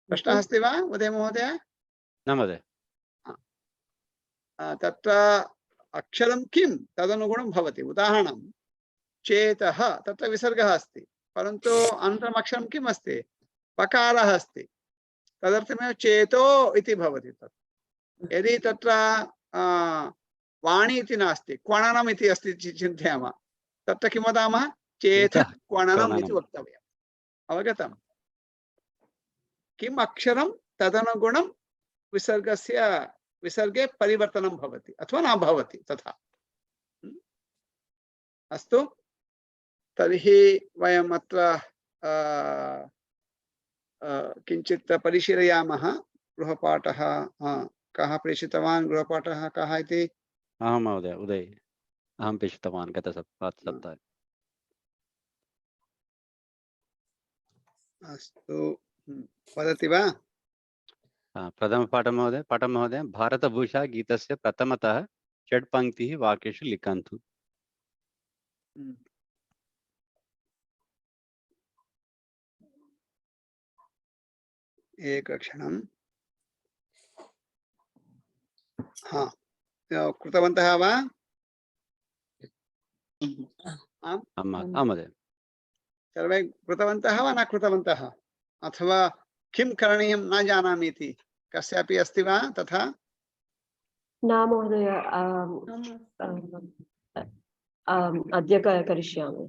Speaker 1: प्रश्नः अस्ति वा उदय महोदय?
Speaker 5: न महोदय।
Speaker 1: तत्र अक्षरं किं तदनुगुणं भवति। उदाहरणं चेतः, तत्र विसर्गः अस्ति परन्तु अनन्तरम् अक्षरं किम् अस्ति, पकारः अस्ति, तदर्थमेव चेतो इति भवति। तत् यदि तत्र वाणी इति नास्ति, क्वणनम् इति अस्ति चिन्तयामः, तत्र किं वदामः, चेतः क्वणनम् इति वक्तव्यम्। अवगतम्? किम् अक्षरं तदनुगुणं विसर्गे परिवर्तनं भवति अथवा न भवति तथा। अस्तु, तर्हि वयम् अत्र किञ्चित् परिशीलयामः। गृहपाठः कः प्रेषितवान्, गृहपाठः कः इति?
Speaker 5: अहं महोदय, उदय, अहं प्रेषितवान् गतसप्ताहे।
Speaker 1: अस्तु, वदति वा?
Speaker 5: प्रथमपाठं महोदय, भारतभूषा गीतस्य प्रथमतः 6 पङ्क्तिः वाक्येषु लिखन्तु।
Speaker 1: एकक्षणं। हाँ, कृतवन्तः वा?
Speaker 5: आम् महोदय।
Speaker 1: सर्वे कृतवन्तः वा न कृतवन्तः? अथवा किं करणीयं न जानामि इति कस्यापि अस्ति वा तथा?
Speaker 6: न महोदय, अद्य करिष्यामि।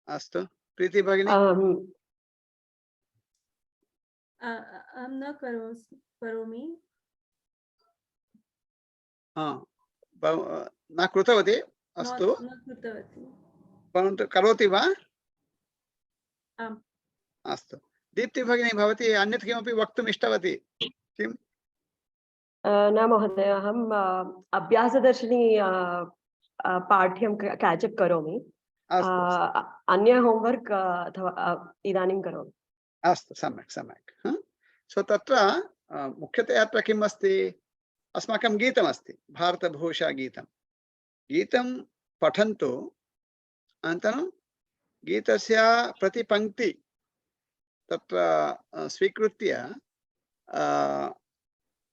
Speaker 1: अस्तु, प्रीति भगिनी?
Speaker 2: अहं न करोमि।
Speaker 1: न कृतवती? अस्तु,
Speaker 2: न कृतवती।
Speaker 1: परन्तु करोति वा?
Speaker 2: आम्।
Speaker 1: अस्तु, दीप्ति भगिनी, भवती अन्यत् किमपि वक्तुम् इष्टवती किम्?
Speaker 6: न महोदय, अहम् अभ्यासदर्शिनी पाठ्यं कैचअप् करोमि। अन्य होम्वर्क् अथवा इदानीं करोमि।
Speaker 1: अस्तु, सम्यक् सम्यक्। सो तत्र मुख्यतया अत्र किम् अस्ति, अस्माकं गीतमस्ति, भारतभूषा गीतं। गीतं पठन्तु, अनन्तरं गीतस्य प्रतिपङ्क्ति तत्र स्वीकृत्य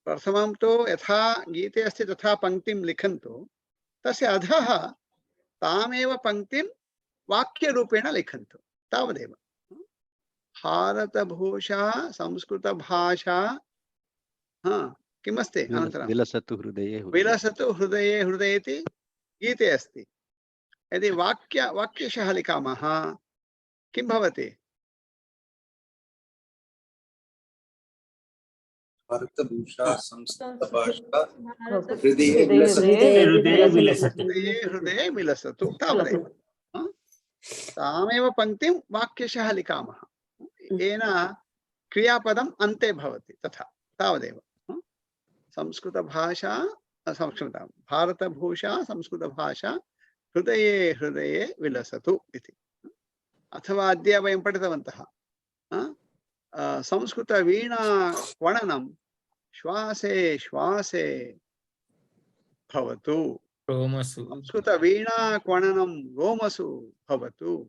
Speaker 1: प्रथमं तु यथा गीते अस्ति तथा पङ्क्तिं लिखन्तु, तस्य अधः तामेव पङ्क्तिं वाक्यरूपेण लिखन्तु, तावदेव। भारतभूषा संस्कृतभाषा किमस्ति अनन्तरं
Speaker 5: विलसतु हृदये
Speaker 1: हृदये इति गीते अस्ति। यदि वाक्यशः लिखामः किं भवति?
Speaker 10: भारतभूषा संस्कृतभाषा
Speaker 1: हृदये विलसतु, तावदेव। तामेव पङ्क्तिं वाक्यशः लिखामः, येन क्रियापदम् अन्ते भवति, तथा तावदेव। संस्कृतभाषा भारतभूषा संस्कृतभाषा हृदये विलसतु इति। अथवा अद्य वयं पठितवन्तः संस्कृतवीणा क्वणनं श्वासे श्वासे भवतु, संस्कृतवीणा क्वणनं रोमसु भवतु,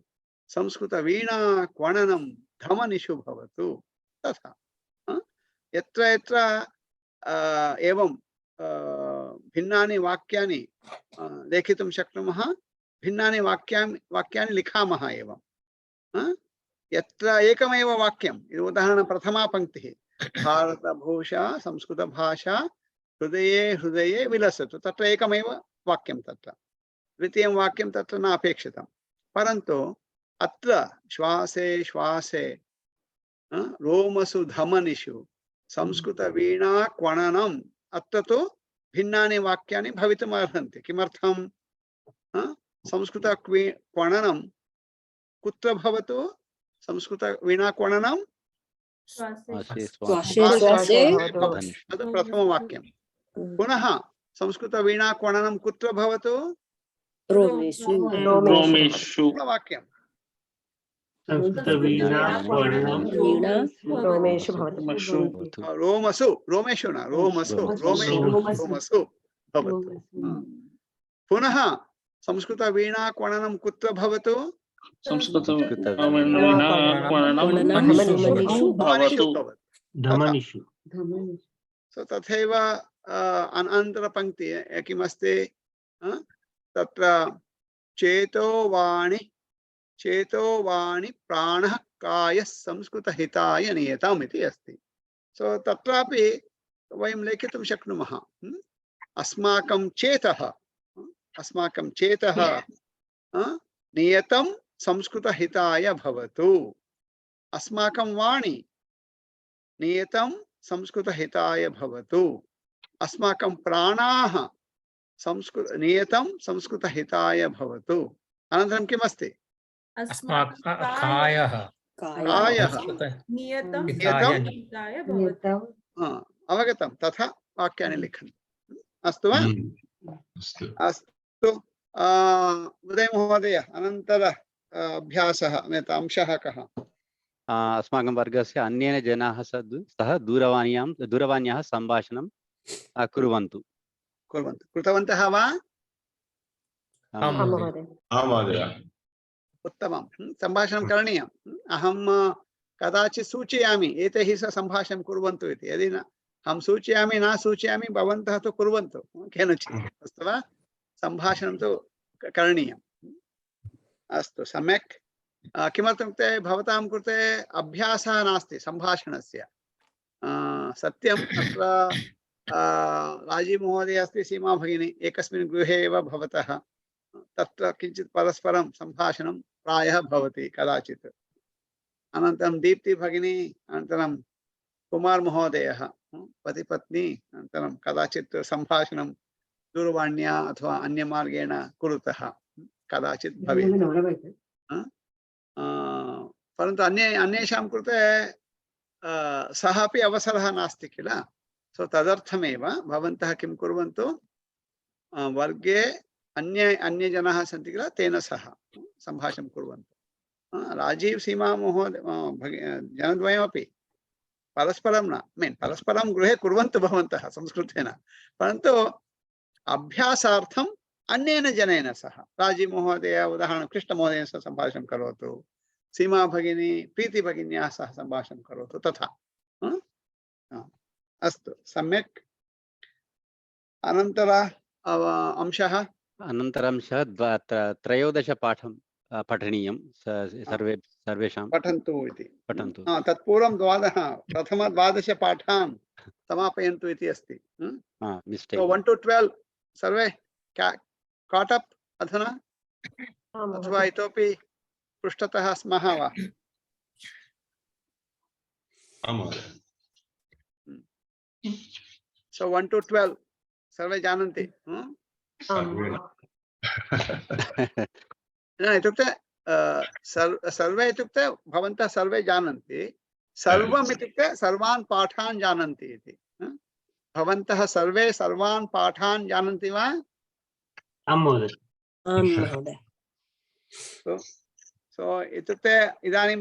Speaker 1: संस्कृतवीणा क्वणनं धमनिषु भवतु, तथा। यत्र यत्र एवं भिन्नानि वाक्यानि लेखितुं शक्नुमः, भिन्नानि वाक्यानि लिखामः एवं। यत्र एकमेव वाक्यं, उदाहरणं प्रथमा पङ्क्तिः भारतभूषा संस्कृतभाषा हृदये विलसतु, तत्र एकमेव वाक्यं, तत्र द्वितीयं वाक्यं तत्र न अपेक्षितं। परन्तु अत्र श्वासे श्वासे रोमसु धमनिषु संस्कृतवीणा क्वणनम्, अत्र तु भिन्नानि वाक्यानि भवितुम् अर्हन्ति। किमर्थं? संस्कृतक्वणनं कुत्र भवतु? संस्कृतवीणा क्वणनं तद् प्रथमवाक्यं। पुनः संस्कृतवीणा क्वणनं कुत्र भवतु?
Speaker 8: रोमेषु।
Speaker 1: वाक्यं रोमेषु भवतु। पुनः संस्कृतवीणाक्वणनं कुत्र भवतु?
Speaker 9: धमनीषु
Speaker 1: भवतु।
Speaker 9: धमनीषु
Speaker 1: सो तथैव अनन्तरपङ्क्ति किमस्ति तत्र चेतो वाणी प्राणः कायः संस्कृतहिताय नियतम् इति अस्ति। सो तत्रापि वयं लेखितुं शक्नुमः अस्माकं चेतः नियतं संस्कृतहिताय भवतु। अस्माकं वाणी नियतं संस्कृतहिताय भवतु। अस्माकं प्राणाः नियतं संस्कृतहिताय भवतु। अनन्तरं किमस्ति?
Speaker 7: कायः
Speaker 2: नियतं
Speaker 7: हिताय
Speaker 2: हिताय भवतु।
Speaker 1: अवगतं? तथा वाक्यानि लिखन्तु। अस्तु वा? अस्तु। उदय महोदय, अनन्तर अभ्यासः अंशः कः?
Speaker 5: अस्माकं वर्गस्य अन्येन जनाः सह दूरवाण्याः सम्भाषणं कुर्वन्तु।
Speaker 1: कृतवन्तः वा?
Speaker 3: महोदय।
Speaker 1: उत्तमं। सम्भाषणं करणीयम्। अहं कदाचित् सूचयामि एतैः सह सम्भाषणं कुर्वन्तु इति। यदि अहं सूचयामि न सूचयामि भवन्तः तु कुर्वन्तु केनचित्। अस्तु वा? सम्भाषणं तु करणीयम्। अस्तु, सम्यक्। किमर्थमित्युक्ते भवतां कृते अभ्यासः नास्ति सम्भाषणस्य। सत्यम्, अत्र राजीव महोदय अस्ति, सीमा भगिनी एकस्मिन् गृहे एव भवतः। तत्र किञ्चित् परस्परं सम्भाषणं प्रायः भवति कदाचित्। अनन्तरं दीप्ति भगिनी, अनन्तरं कुमार महोदयः पतिपत्नी, अनन्तरं कदाचित् सम्भाषणं दूरवाण्या अथवा अन्यमार्गेण कुरुतः कदाचित् भवेत्। परन्तु अन्येषां कृते सः अपि अवसरः नास्ति किल। सो तदर्थमेव भवन्तः किं कुर्वन्तु, वर्गे अन्ये जनाः सन्ति किल, तेन सह सम्भाषणं कुर्वन्तु। राजीव सीमा महोदय जनद्वयमपि परस्परं न परस्परं गृहे कुर्वन्तु भवन्तः संस्कृतेन, परन्तु अभ्यासार्थम् अन्येन जनेन सह। राजीव महोदय उदाहरणं कृष्णमहोदयेन सह सम्भाषणं करोतु, सीमा भगिनी प्रीति भगिन्याः सह सम्भाषणं करोतु, तथा। अस्तु, सम्यक्। अनन्तर अंशः
Speaker 5: 13 पाठं पठनीयं सर्वेषां।
Speaker 1: पठन्तु इति। तत्पूर्वं प्रथम 12 पाठान् समापयन्तु इति अस्ति। 1 to 12 सर्वे caught up अधुना, अथवा इतोपि पृष्ठतः स्मः वा? So 1 to 12 सर्वे जानन्ति? इत्युक्ते सर्वे इत्युक्ते भवन्तः सर्वे जानन्ति, सर्वम् इत्युक्ते सर्वान् पाठान् जानन्ति इति। भवन्तः सर्वे सर्वान् पाठान् जानन्ति वा?
Speaker 9: आं महोदय।
Speaker 1: सो इत्युक्ते इदानीं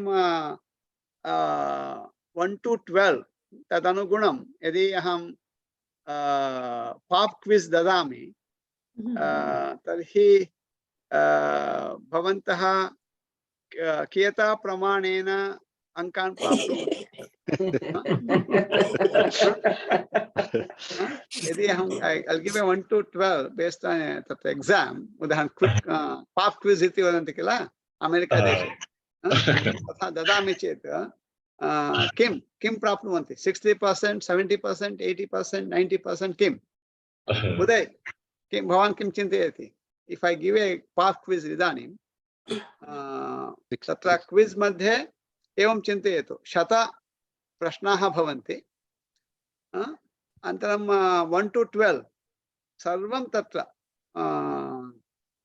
Speaker 1: 1 to 12 तदनुगुणं यदि अहं पाप् क्विज़् ददामि तर्हि भवन्तः कियता प्रमाणेन अंकान् प्राप्नुवन्ति? यदि अहं I'll give a 1 to 12 based on that exam, उदाहरणं पाप् क्विज़् इति वदन्ति किल अमेरिकादेशे, तथा ददामि चेत् किं प्राप्नुवन्ति? 60%, 70%, 80%, 90% किम्? उदय, किं भवान् किं चिन्तयति? If I give a pop quiz इदानीं तत्र क्विज़् मध्ये एवं चिन्तयतु, 100 प्रश्नाः भवन्ति, अनन्तरं 1 to 12 सर्वं तत्र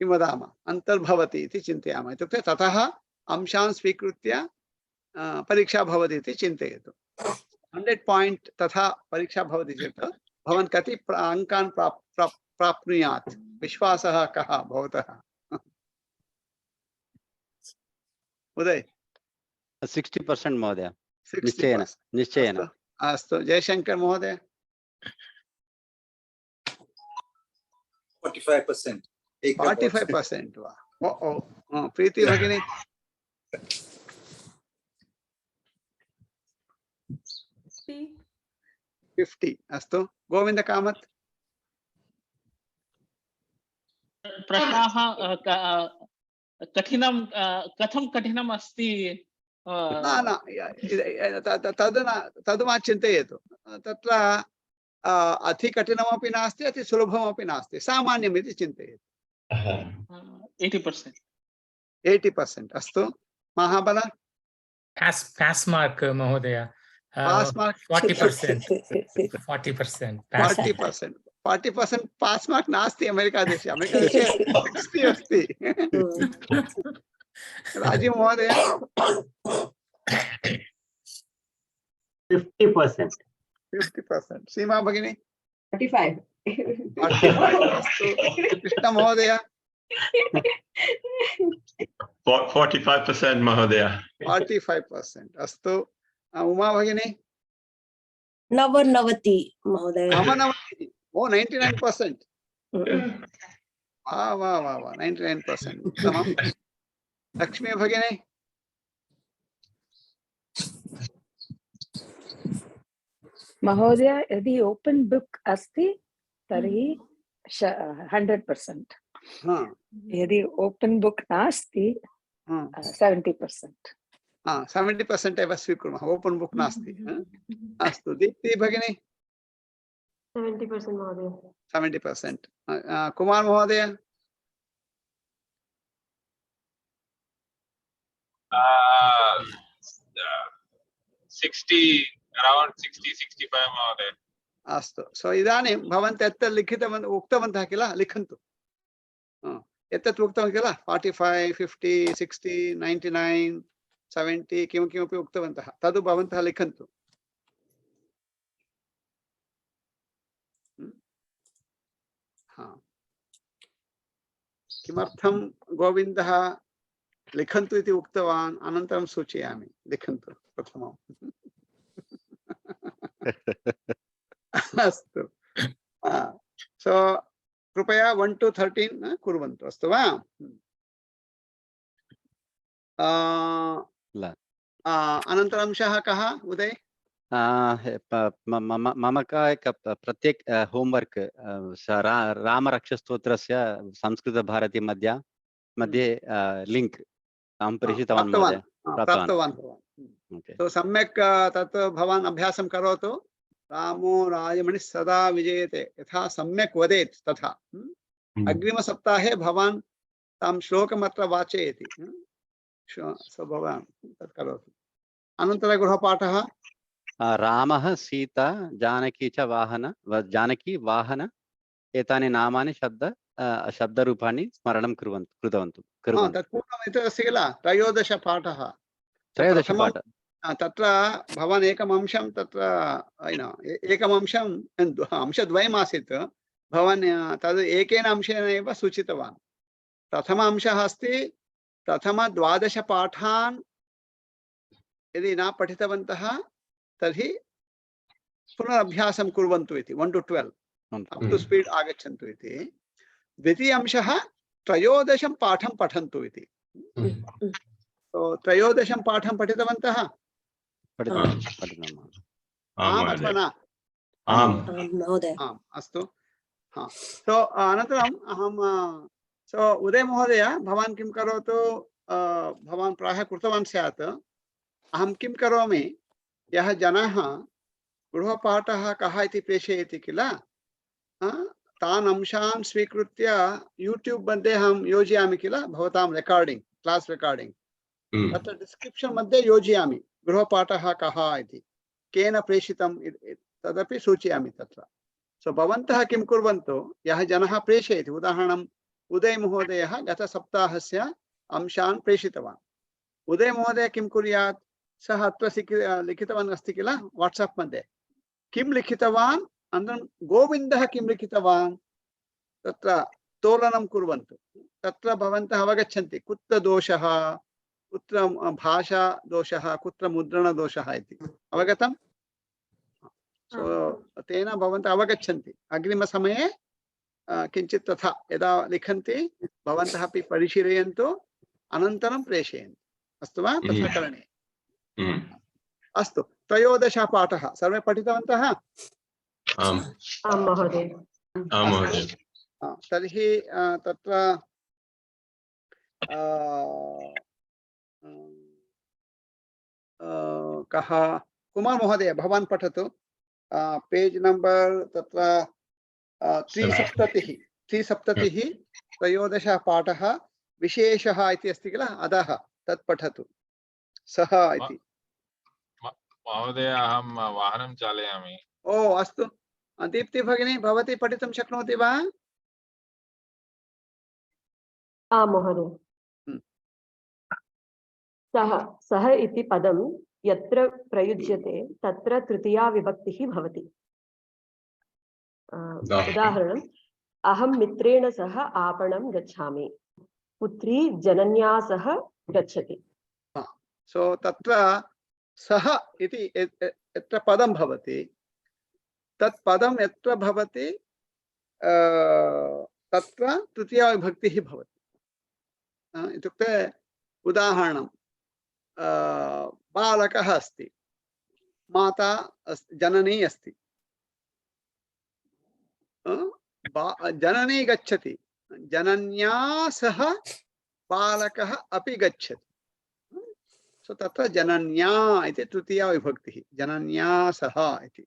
Speaker 1: किं वदामः अन्तर्भवति इति चिन्तयामः। इत्युक्ते ततः अंशान् स्वीकृत्य परीक्षा भवति इति चिन्तयतु। 100 पॉइंट तथा परीक्षा भवति चेत् भवान् कति अंकान् प्राप्नुयात्? विश्वासः कः भवतः? उदय
Speaker 5: 60% महोदय।
Speaker 1: 60%।
Speaker 5: निश्चयेन।
Speaker 1: अस्तु, जयशंकर महोदय
Speaker 10: 45%।
Speaker 1: 45% वा? प्रीति भगिनी 50 अस्तु। गोविंद कामत्
Speaker 8: प्रश्नाः कठिनं कथं कठिनम् अस्ति
Speaker 1: न तद् मा चिन्तयतु। तत्र अतिकठिनमपि नास्ति अति सुलभमपि नास्ति, सामान्यम् इति चिन्तयतु।
Speaker 8: 80%।
Speaker 1: 80% अस्तु। महाबल
Speaker 7: pass mark महोदय
Speaker 1: पास मार्क
Speaker 7: 40%.
Speaker 1: 40% पास मार्क नास्ति अमेरिकादेशे। अमेरिकादेशे 60 अस्ति। राजीव महोदय
Speaker 9: 50%.
Speaker 1: 50%। सीमा भगिनी
Speaker 6: 45.
Speaker 1: 45 अस्तु। कृष्ण महोदय
Speaker 3: 45% महोदय।
Speaker 1: 45% अस्तु। उमा भगिनी
Speaker 11: 99 महोदय।
Speaker 1: 99 ओ 99%। वाह वाह वाह वाह 99%। उत्तमम्। लक्ष्मी भगिनी
Speaker 4: महोदय यदि ओपन बुक अस्ति तर्हि 100%। यदि ओपन बुक नास्ति 70%।
Speaker 1: 70% एव स्वीकुर्मः। ओपन बुक नास्ति। अस्तु। दीप्ति भगिनी
Speaker 6: 70% महोदय।
Speaker 1: 70%। कुमार महोदय
Speaker 12: 60 around 60-65 महोदय।
Speaker 1: अस्तु। सो इदानीं भवन्तः यत् लिखितवन्तः उक्तवन्तः किल, लिखन्तु। एतत् उक्तवान् किल 45, 50, 60, 99, 70 किमपि उक्तवन्तः, तद् भवन्तः लिखन्तु। किमर्थं गोविन्दः लिखन्तु इति उक्तवान्, अनन्तरं सूचयामि। लिखन्तु प्रथमम्। अस्तु। सो कृपया 1 to 13 कुर्वन्तु। अस्तु वा? अनन्तरं अंशः कः उदय?
Speaker 5: मम एक प्रत्येक होमवर्क रामरक्षस्तोत्रस्य संस्कृतभारती मध्ये लिंक अहं प्रेषितवान् महोदय।
Speaker 1: प्राप्तवान् भवान्। तो सम्यक् तत् भवान् अभ्यासं करोतु। रामो राजमणिः सदा विजयते यथा सम्यक् वदेत् तथा। अग्रिमसप्ताहे भवान् तं श्लोकमत्र वाचयति। भवान् तत् करोतु। अनन्तरं गृहपाठः
Speaker 5: रामः सीता जानकी च जानकी वाहन एतानि नामानि शब्दरूपाणि स्मरणं कृतवन्तु।
Speaker 1: तत् पूर्वम् एतत् अस्ति किल त्रयोदशपाठः। तत्र भवान् एकम् अंशं तत्र एकम् अंशं अंशद्वयम् आसीत्। भवान् तद् एकेन अंशेन एव सूचितवान्। प्रथम अंशः अस्ति प्रथम 12 पाठान् यदि न पठितवन्तः तर्हि पुनरभ्यासं कुर्वन्तु इति। 1 to 12 अप टू स्पीड आगच्छन्तु इति। द्वितीय अंशः 13 पाठं पठन्तु इति। तो 13 पाठं पठितवन्तः? आम् अथवा न?
Speaker 11: आम् महोदय।
Speaker 1: आम् अस्तु। तो अनन्तरम् अहं उदय महोदय भवान् किं करोतु? भवान् प्रायः कृतवान् स्यात्। अहं किं करोमि, यः जनाः गृहपाठः कः इति प्रेषयति किल, तान् अंशान् स्वीकृत्य यूट्यूब मध्ये अहं योजयामि किल, भवतां रेकॉर्डिंग क्लास रेकॉर्डिंग तत्र डिस्क्रिप्शन मध्ये योजयामि गृहपाठः कः इति, केन प्रेषितं तदपि सूचयामि तत्र। सो भवन्तः किं कुर्वन्तु, यः जनः प्रेषयति, उदाहरणम् उदय महोदयः गतसप्ताहस्य अंशान् प्रेषितवान्। उदय महोदय किं कुर्यात्, सः अत्र लिखितवान् अस्ति किल वाट्सएप मध्ये, किं लिखितवान्, अनन्तरं गोविन्दः किं लिखितवान्, तत्र तोलनं कुर्वन्तु। तत्र भवन्तः अवगच्छन्ति कुत्र दोषः, कुत्र भाषा दोषः, कुत्र मुद्रण दोषः इति। किञ्चित् तथा यदा लिखन्ति भवन्तः अपि परिशीलयन्तु अनन्तरं प्रेषयन्तु अस्तु वा तथा करणीयम् अस्तु त्रयोदश पाठः सर्वे पठितवन्तः
Speaker 3: आम्
Speaker 6: आं महोदय
Speaker 3: आम् महोदय
Speaker 1: तर्हि तत्र कः कुमार महोदय भवान् पठतु पेज नंबर तत्र 370 त्रयोदश पाठः विशेषः इति अस्ति किल अधः तत् पठतु सः इति
Speaker 12: महोदय अहं वाहनं चालयामि
Speaker 1: ओ अस्तु दीप्ति भगिनी भवती पठितुं शक्नोति वा
Speaker 6: आं महोदय सः सः इति पदं यत्र प्रयुज्यते तत्र तृतीया विभक्तिः भवति उदाहरणम् अहं मित्रेण सह आपणं गच्छामि पुत्री जनन्या सह गच्छति
Speaker 1: सो तत्र सः इति यत्र पदं भवति तत् पदं यत्र भवति तत्र तृतीया विभक्तिः भवति इत्युक्ते उदाहरणं बालकः अस्ति माता जननी अस्ति जननी गच्छति जनन्या सह बालकः अपि गच्छति सो तत्र जनन्या इति तृतीया विभक्तिः जनन्या सह इति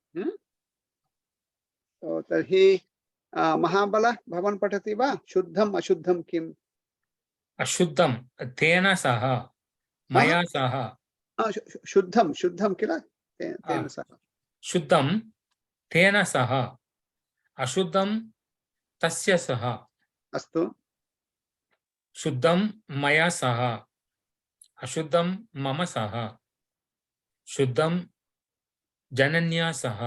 Speaker 1: तर्हि महाबल भवान् पठति वा शुद्धम् अशुद्धं किम्
Speaker 7: अशुद्धं तेन सह मया सह
Speaker 1: शुद्धं शुद्धं किल तेन सह
Speaker 7: शुद्धं तेन सह अशुद्धं तस्य सह
Speaker 1: अस्तु
Speaker 7: शुद्धं मया सह अशुद्धं मम सह शुद्धं जनन्या सह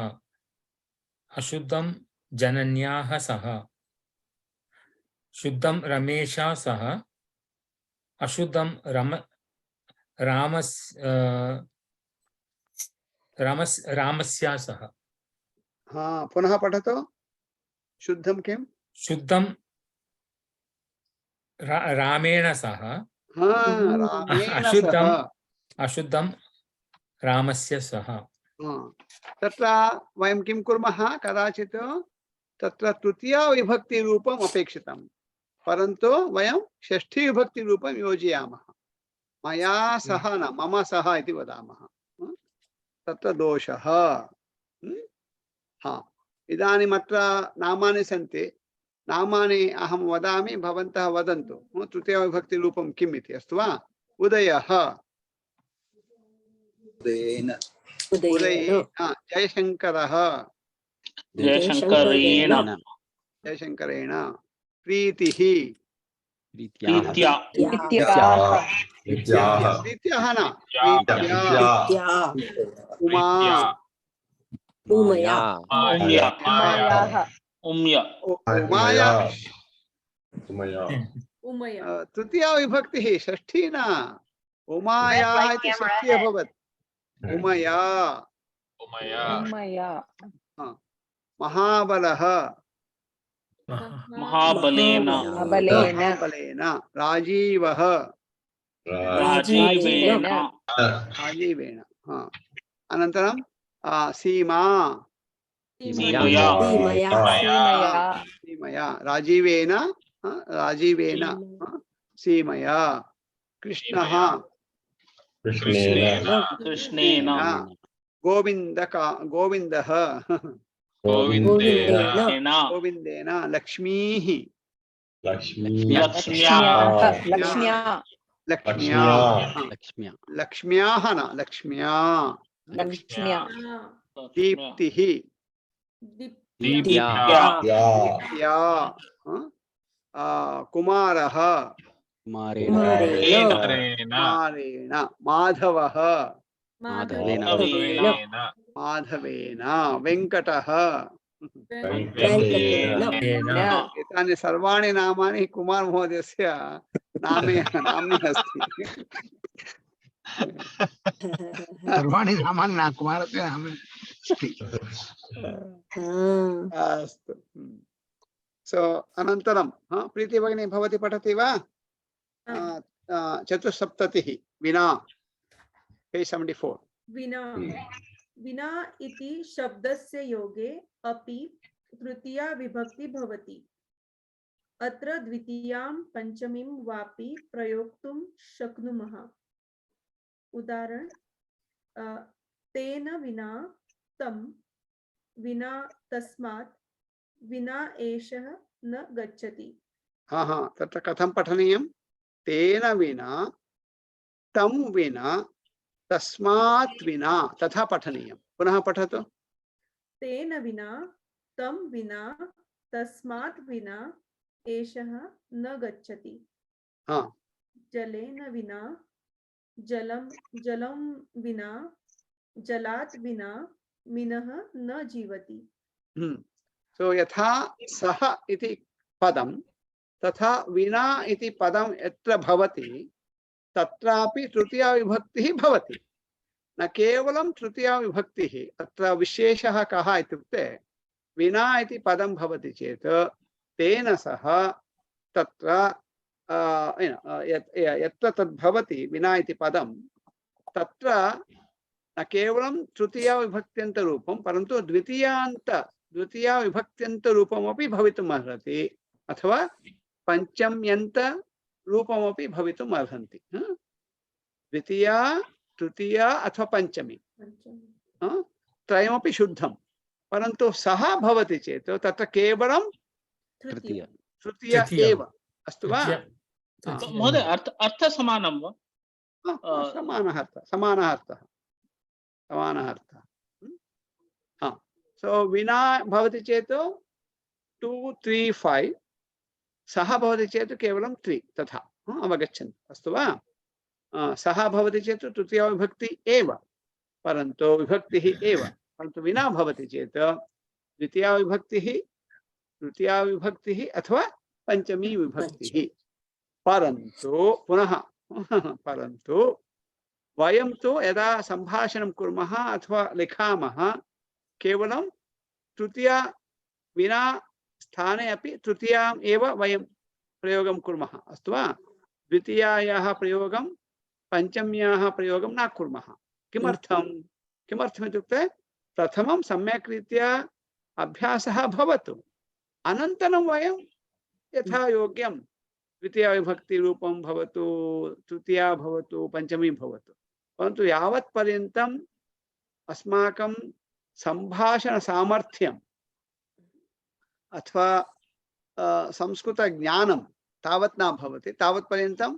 Speaker 7: अशुद्धं जनन्याः सह शुद्धं रमेशा सह अशुद्धं रामस्या सह
Speaker 1: हाँ पुनः पठतु शुद्धं किं
Speaker 7: शुद्धं रामेण सह अशुद्धं अशुद्धं रामस्य सह
Speaker 1: तत्र वयं किं कुर्मः कदाचित् तत्र तृतीया विभक्ति रूपम् अपेक्षितं परन्तु वयं षष्ठी विभक्ति रूपं योजयामः मया सह न मम सह इति वदामः तत्र दोषः हाँ इदानीम् अत्र नामानि सन्ति नामानि अहं वदामि भवन्तः वदन्तु तृतीया विभक्ति रूपं किम् इति अस्तु वा उदयः जयशंकरः जयशंकरेण प्रीतिः प्रीत्याः न उमा तृतीया विभक्तिः षष्ठी न उमायाः इति षष्ठी अभवत् उमया महाबलः
Speaker 8: महाबलेन
Speaker 1: राजीवः
Speaker 8: राजीवेन
Speaker 1: अनन्तरं सीमा सीमया राजीवेन सीमया कृष्णः
Speaker 8: कृष्णेन
Speaker 1: गोविन्दः गोविन्देन लक्ष्मीः लक्ष्म्याः न लक्ष्म्या दीप्तिः दीप्त्या कुमारः कुमारेण माधवः माधवेन वेङ्कटः एतानि सर्वाणि नामानि कुमार महोदयस्य नाम्नि अस्ति
Speaker 13: सर्वाणि नामानि न कुमारस्य नाम्नि अस्ति
Speaker 1: अस्तु सो अनन्तरं प्रीति भगिनी भवती पठति वा? चतुस्सप्ततिः विना पेज 74
Speaker 2: विना विना इति शब्दस्य योगे अपि तृतीया विभक्ति भवति। अत्र द्वितीयां पंचमीं वापि प्रयोक्तुं शक्नुमः। उदाहरण तेन विना तं, विना तस्मात्, विना एषः न गच्छति।
Speaker 1: तत्र कथं पठनीयं? तेन विना, तं विना, तस्मात् विना, तथा पठनीयं। पुनः पठतु।
Speaker 2: तेन विना, तं विना, तस्मात् विना, एषः न गच्छति। जलेन विना, जलं विना, जलात् विना, मीनः न जीवति।
Speaker 1: सो यथा सः इति पदं तथा विना इति पदं यत्र भवति तत्रापि तृतीया विभक्तिः भवति। न केवलं तृतीया विभक्तिः, अत्र विशेषः कः इत्युक्ते विना इति पदं भवति चेत् तेन सह तत्र यत्र तद्भवति विना इति पदं तत्र न केवलं तृतीया विभक्त्यन्तरूपं परन्तु द्वितीया विभक्त्यन्तरूपमपि भवितुम् अर्हति अथवा पञ्चम्यन्त रूपमपि भवितुम् अर्हन्ति। द्वितीया, तृतीया अथवा पञ्चमी त्रयमपि शुद्धं, परन्तु सः भवति चेत् तत्र केवलं तृतीया एव। अस्तु वा?
Speaker 8: महोदय अर्थ समानं वा?
Speaker 1: समानः अर्थः। सो विना भवति चेत् 2, 3, 5, सः भवति चेत् केवलं 3 तथा अवगच्छन्तु। अस्तु वा? सः भवति चेत् तृतीया विभक्ति एव, परन्तु विभक्तिः एव, परन्तु विना भवति चेत् द्वितीया विभक्तिः, तृतीया विभक्तिः अथवा पंचमी विभक्तिः। परन्तु पुनः परन्तु वयं तु यदा संभाषणं कुर्मः अथवा लिखामः केवलं तृतीया विना स्थाने अपि तृतीयाम् एव वयं प्रयोगं कुर्मः। अस्तु वा? द्वितीयायाः प्रयोगं पञ्चम्याः प्रयोगं न कुर्मः। किमर्थम् इत्युक्ते प्रथमं सम्यक् रीत्या अभ्यासः भवतु, अनन्तरं वयं यथा योग्यं द्वितीया विभक्ति रूपं भवतु, तृतीया भवतु, पञ्चमी भवतु, परन्तु यावत् पर्यन्तम् अस्माकं संभाषण सामर्थ्यम् अथवा संस्कृत ज्ञानं तावत् न भवति तावत् पर्यन्तं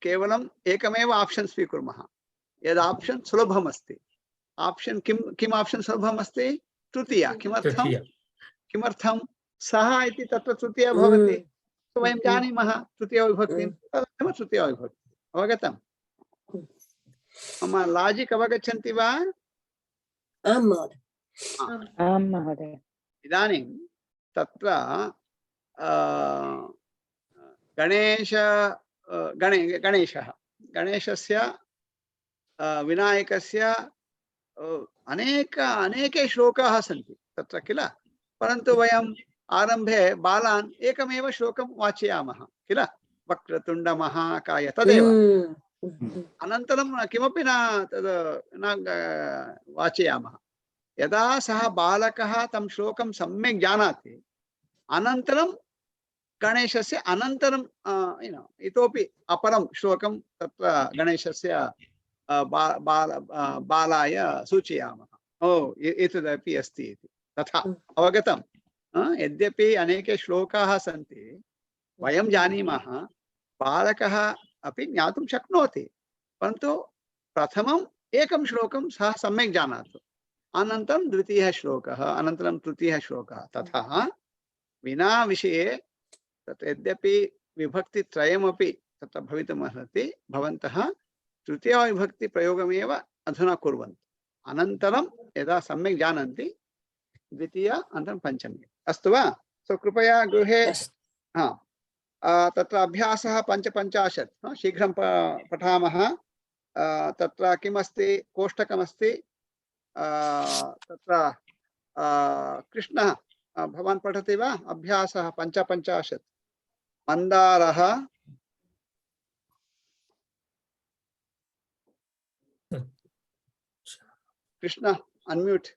Speaker 1: केवलम् एकमेव आप्शन् स्वीकुर्मः। यद् आप्शन् सुलभम् अस्ति, आप्शन् किम् आप्शन् सुलभम् अस्ति? तृतीया। किमर्थं? सः इति तत्र तृतीया भवति, वयं जानीमः तृतीया विभक्तिं, तदर्थं तृतीया विभक्ति। अवगतम्? मम लाजिक् अवगच्छन्ति वा?
Speaker 11: आं महोदय।
Speaker 4: आं महोदय।
Speaker 1: इदानीं तत्र गणेशस्य विनायकस्य अनेके श्लोकाः सन्ति तत्र किल, परन्तु वयम् आरम्भे बालान् एकमेव श्लोकं वाचयामः किल, वक्रतुण्ड महाकाय तदेव, अनन्तरं किमपि न वाचयामः। यदा सः बालकः तं श्लोकं सम्यक् जानाति अनन्तरं गणेशस्य अनन्तरं इतोपि अपरं श्लोकं तत्र गणेशस्य बालाय सूचयामः। एतदपि अस्ति इति, तथा अवगतं? यद्यपि अनेके श्लोकाः सन्ति वयं जानीमः, बालकः अपि ज्ञातुं शक्नोति, परन्तु प्रथमम् एकं श्लोकं सः सम्यक् जानातु, अनन्तरं द्वितीयः श्लोकः, अनन्तरं तृतीयः श्लोकः, तथा विना विषये तत् यद्यपि विभक्तित्रयमपि तत्र भवितुमर्हति, भवन्तः तृतीया विभक्ति प्रयोगमेव अधुना कुर्वन्तु, अनन्तरं यदा सम्यक् जानन्ति द्वितीया अनन्तरं पञ्चमी। अस्तु वा? सो कृपया गृहे तत्र अभ्यासः 55 शीघ्रं पठामः। तत्र किमस्ति? कोष्टकमस्ति, तत्र कृष्णः भवान् पठति वा? अभ्यासः 55। मन्दारः कृष्ण अनम्यूट।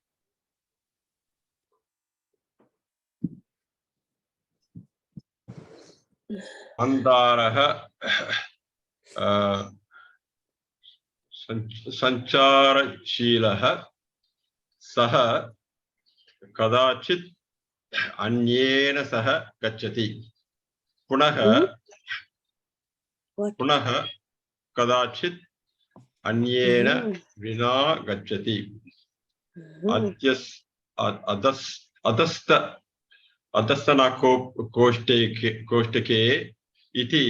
Speaker 3: मन्दारः सञ्चारशीलः सः कदाचित् अन्येन सह गच्छति पुनः कदाचित् अन्येन विना गच्छति कोष्टके इति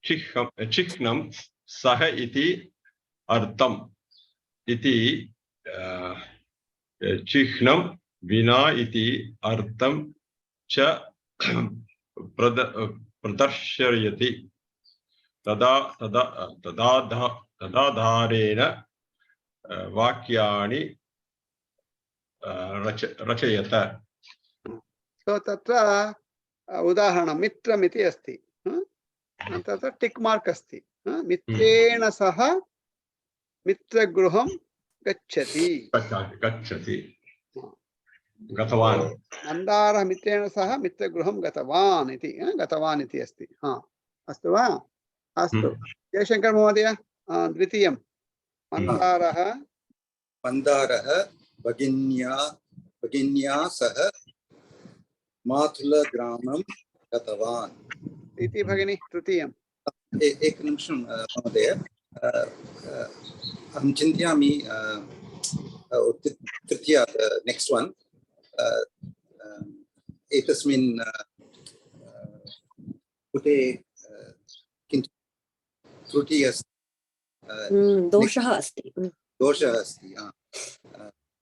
Speaker 3: चिह्नं सः इति अर्थम् इति चिह्नं विना इति अर्थं च प्रदर्शयति तदाधारेण वाक्यानि रचयत।
Speaker 1: सो तत्र उदाहरणं मित्रमिति अस्ति, तत्र टिक् मार्क् अस्ति। मित्रेण सह मित्रगृहं गच्छति
Speaker 3: गतवान्।
Speaker 1: मन्दारः मित्रेण सह मित्रगृहं गतवान् इति अस्ति। अस्तु वा? अस्तु जयशंकर महोदय द्वितीयं।
Speaker 10: मन्दारः भगिन्या सह मातुलग्रामं गतवान्
Speaker 1: इति भगिनी तृतीयम्।
Speaker 10: एकनिमिषं महोदय, अहं चिन्तयामि तृतीय नेक्स्ट् वन् एतस्मिन् पुटे किञ्चित् त्रुटिः अस्ति,
Speaker 11: दोषः अस्ति।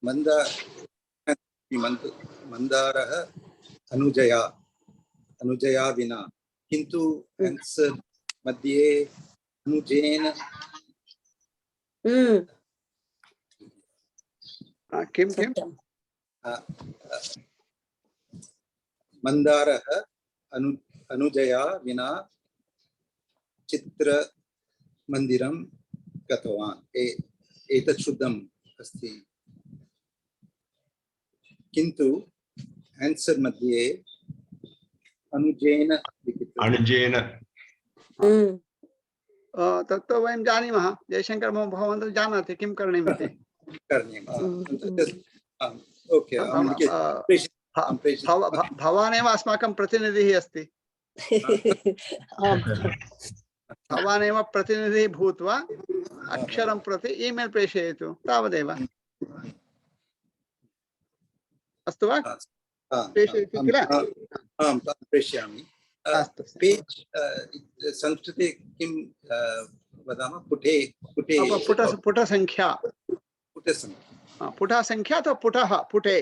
Speaker 10: मन्दारः अनुजया विना, किन्तु आन्सर् मध्ये अनुजेन
Speaker 1: किं
Speaker 10: मन्दारः अनुजया विना चित्रमन्दिरं गतवान्। एतत् शुद्धम् अस्ति, किन्तु आन्सर् मध्ये अनुजेन
Speaker 1: तत्तु वयं जानीमः। जयशंकर भवन्तः जानाति किं करणीयमिति? भवानेव अस्माकं प्रतिनिधिः अस्ति। भवानेव प्रतिनिधिः भूत्वा अक्षरं प्रति ईमेल् प्रेषयतु, तावदेव। अस्तु वा? प्रेषयति किल?
Speaker 10: प्रेषयामि। पेज् संस्कृते किं वदामः?
Speaker 1: पुटसङ्ख्या अथवा पुटे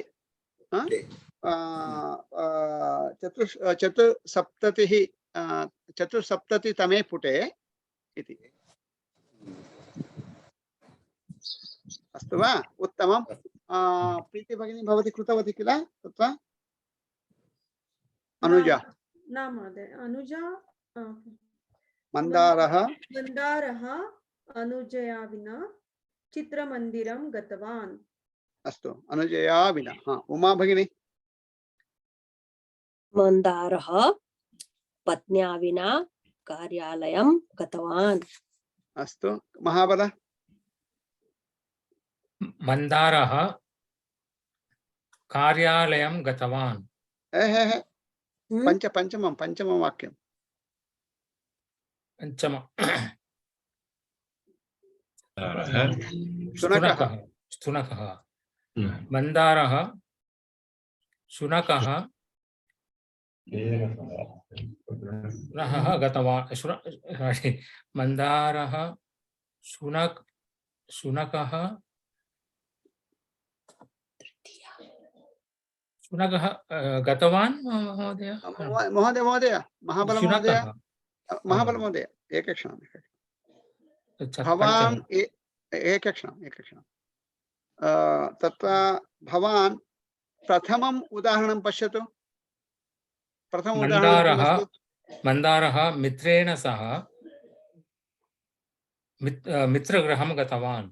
Speaker 1: चतुस्सप्ततितमे पुटे इति। अस्तु वा? उत्तमं। प्रीति भगिनी भवती कृतवती किल तत्र? अनुजा
Speaker 2: न महोदय, अनुजा
Speaker 1: मन्दारः
Speaker 2: अनुजया विना चित्रमन्दिरं गतवान्।
Speaker 1: अस्तु, अनुजया विना। उमा भगिनी।
Speaker 11: मन्दारः पत्न्या विना कार्यालयं गतवान्।
Speaker 1: अस्तु, महाबल।
Speaker 7: मन्दारः कार्यालयं गतवान्।
Speaker 1: पंचमं वाक्यं।
Speaker 7: शुनकः मन्दारः शुनकः गतवान्। मन्दारः शुनकः गतवान्।
Speaker 1: महोदय महाबल महोदय एकक्षणं। भवान् एकक्षणं तत्र भवान् प्रथमम् उदाहरणं पश्यतु। प्रथम उदाहरणं
Speaker 7: मन्दारः
Speaker 1: किमस्ति?
Speaker 7: मन्दारः मित्रेण सह मित्रगृहं गतवान्।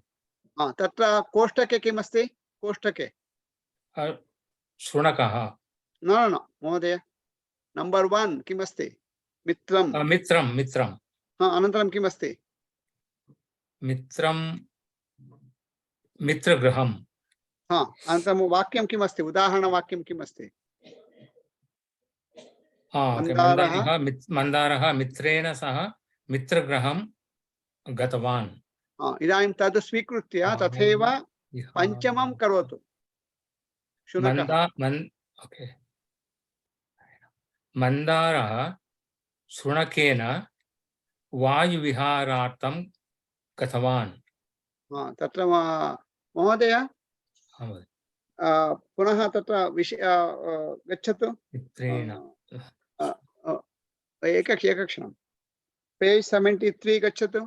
Speaker 1: तत्र कोष्टके किमस्ति? कोष्टके
Speaker 7: शुनकः।
Speaker 1: न न महोदय, नंबर 1 किमस्ति? मित्रं।
Speaker 7: मित्रं मित्रं
Speaker 1: अनन्तरं किमस्ति?
Speaker 7: मित्रं मित्रगृहं।
Speaker 1: अनन्तरं वाक्यं किमस्ति? उदाहरणवाक्यं किमस्ति?
Speaker 7: मन्दारः मित्रेण सह मित्रगृहं गतवान्।
Speaker 1: इदानीं तद् स्वीकृत्य तथैव पञ्चमं करोतु।
Speaker 7: मन्दारः शुनकेन वायुविहारार्थं गतवान्।
Speaker 1: तत्र महोदय पुनः तत्र गच्छतु।
Speaker 7: मित्रेण
Speaker 1: एकक्षणं पेज् 73 गच्छतु।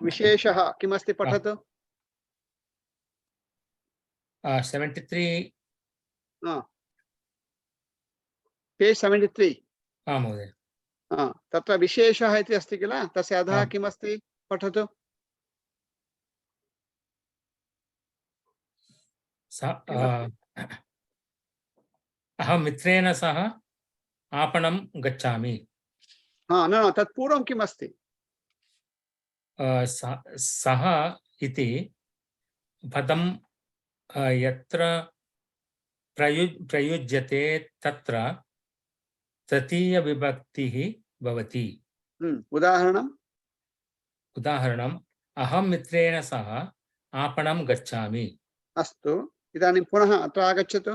Speaker 1: विशेषः किमस्ति पठतु।
Speaker 7: 73
Speaker 1: पेज् 73।
Speaker 7: महोदय
Speaker 1: तत्र विशेषः इति अस्ति किल, तस्य अधः किमस्ति पठतु।
Speaker 7: अहं मित्रेण सह आपणं गच्छामि।
Speaker 1: न तत्पूर्वं किमस्ति?
Speaker 7: सः इति पदं यत्र प्रयुज्यते तत्र तृतीयविभक्तिः भवति। उदाहरणम् अहं मित्रेण सह आपणं गच्छामि।
Speaker 1: अस्तु, इदानीं पुनः अत्र आगच्छतु।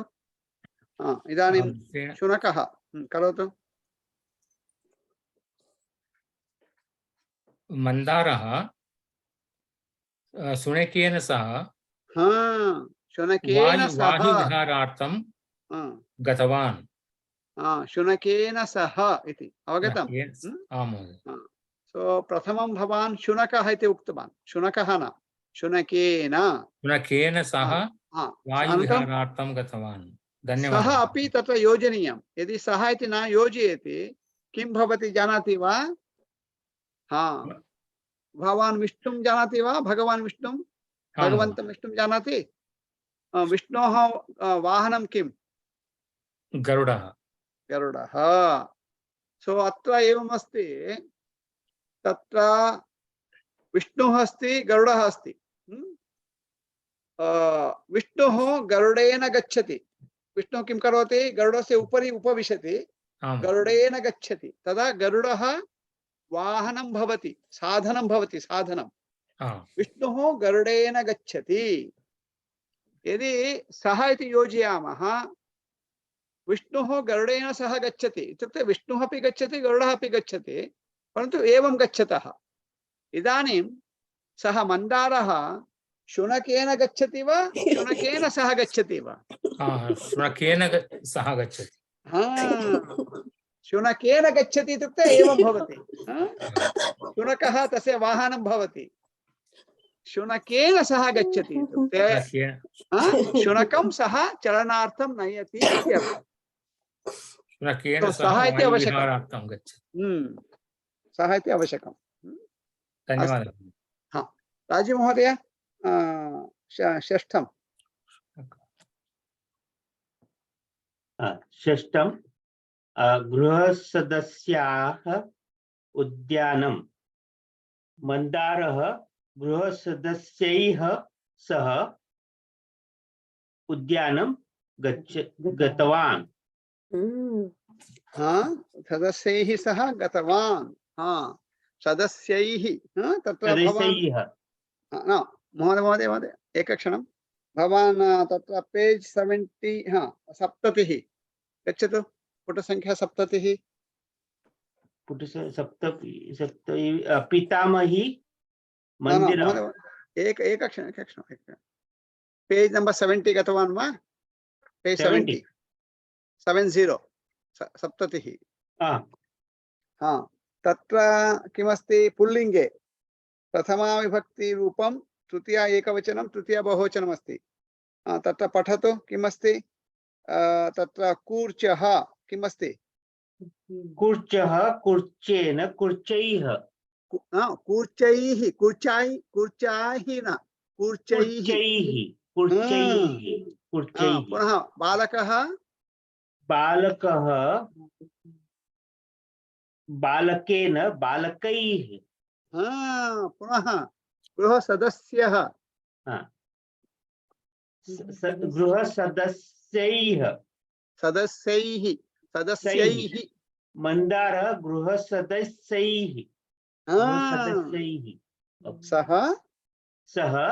Speaker 1: इदानीं शुनकः करोतु।
Speaker 7: मन्दारः शुनकेन सह वायुविहारार्थं गतवान्।
Speaker 1: शुनकेन सह इति अवगतम्? सो प्रथमं भवान् शुनकः इति उक्तवान्। शुनकः न, शुनकेन
Speaker 7: सह वायुविहारार्थं गतवान्। धन्यवादः।
Speaker 1: सः अपि तत्र योजनीयं। यदि सः इति न योजयति किं भवति जानाति वा? भवान् विष्णुं जानाति वा? भगवान् विष्णुं, भगवन्तं विष्णुं जानाति? विष्णोः वाहनं किं?
Speaker 7: गरुडः।
Speaker 1: गरुडः। सो अत्र एवम् अस्ति, तत्र विष्णुः अस्ति, गरुडः अस्ति। विष्णुः गरुडेन गच्छति। विष्णुः किं करोति? गरुडस्य उपरि उपविशति, गरुडेन गच्छति। तदा गरुडः वाहनं भवति, साधनं भवति, साधनं। विष्णुः गरुडेन गच्छति। यदि सः इति योजयामः, विष्णुः गरुडेन सह गच्छति इत्युक्ते विष्णुः अपि गच्छति, गरुडः अपि गच्छति, परन्तु एवं गच्छतः। इदानीं सः मन्दारः शुनकेन गच्छति वा, शुनकेन सह गच्छति वा?
Speaker 7: शुनकेन सह गच्छति।
Speaker 1: शुनकेन गच्छति इत्युक्ते एवं भवति। शुनकः तस्य वाहनं भवति। शुनकेन सह गच्छति इत्युक्ते शुनकं सः चलनार्थं नयति इत्यर्थः। सः इति आवश्यकं। सः इति आवश्यकं।
Speaker 7: धन्यवादः।
Speaker 1: राजीव महोदय, षष्ठं।
Speaker 9: गृहसदस्याः उद्यानं मन्दारः गृहसदस्यैः सह उद्यानं गतवान्।
Speaker 1: सदस्यैः सह गतवान्। सदस्यैः तत्र महोदय एकक्षणं। भवान् तत्र पेज् 70 गच्छतु। पुटसङ्ख्या 70।
Speaker 9: पितामही मन्दिरम्।
Speaker 1: एकक्षणं। पेज् नंबर 70 गतवान् वा? पेज् 70 70। तत्र किमस्ति? पुल्लिङ्गे प्रथमा विभक्ति रूपं तृतीया एकवचनं तृतीया बहुवचनम् अस्ति तत्र पठतु किमस्ति तत्र कूर्चः किमस्ति
Speaker 9: कूर्चः कूर्चेन कूर्चैः
Speaker 1: कूर्चैः कूर्चाः न कूर्चैः
Speaker 9: कूर्चैः
Speaker 1: पुनः बालकः
Speaker 9: बालकः बालकेन बालकैः
Speaker 1: पुनः गृहसदस्यः
Speaker 9: गृहसदस्यैः
Speaker 1: सदस्यैः सदस्यैः
Speaker 9: मन्दारः गृहसदस्यैः
Speaker 1: सः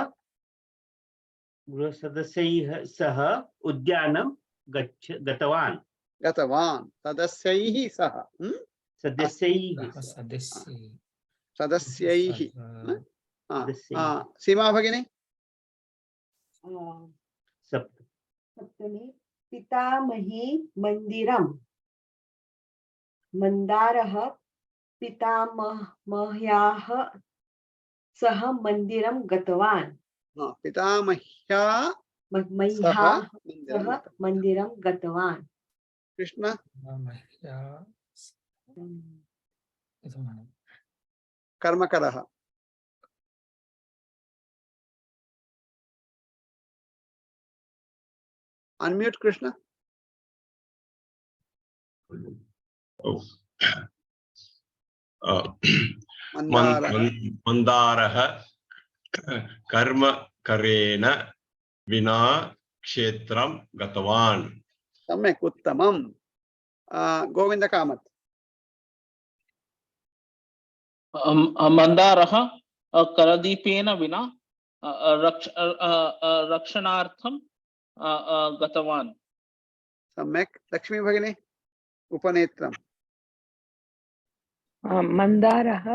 Speaker 9: गृहसदस्यैः सह उद्यानं गतवान्
Speaker 1: सदस्यैः सह सदस्यैः सीमा भगिनी
Speaker 2: सप्तमी पितामही मंदिरम मंदारः पितामह्याः सह मंदिरं गतवान्
Speaker 1: पितामह्या
Speaker 2: मह्याः सह मंदिरं गतवान्
Speaker 1: कृष्ण कर्मकरः अनम्यूट कृष्ण
Speaker 3: मन्दारः कर्मकरेण विना क्षेत्रं गतवान्
Speaker 1: सम्यक् उत्तमं गोविंद कामत्
Speaker 8: मन्दारः करदीपेन विना रक्षणार्थं गतवान्
Speaker 1: सम्यक् लक्ष्मी भगिनी उपनेत्रम्
Speaker 4: मन्दारः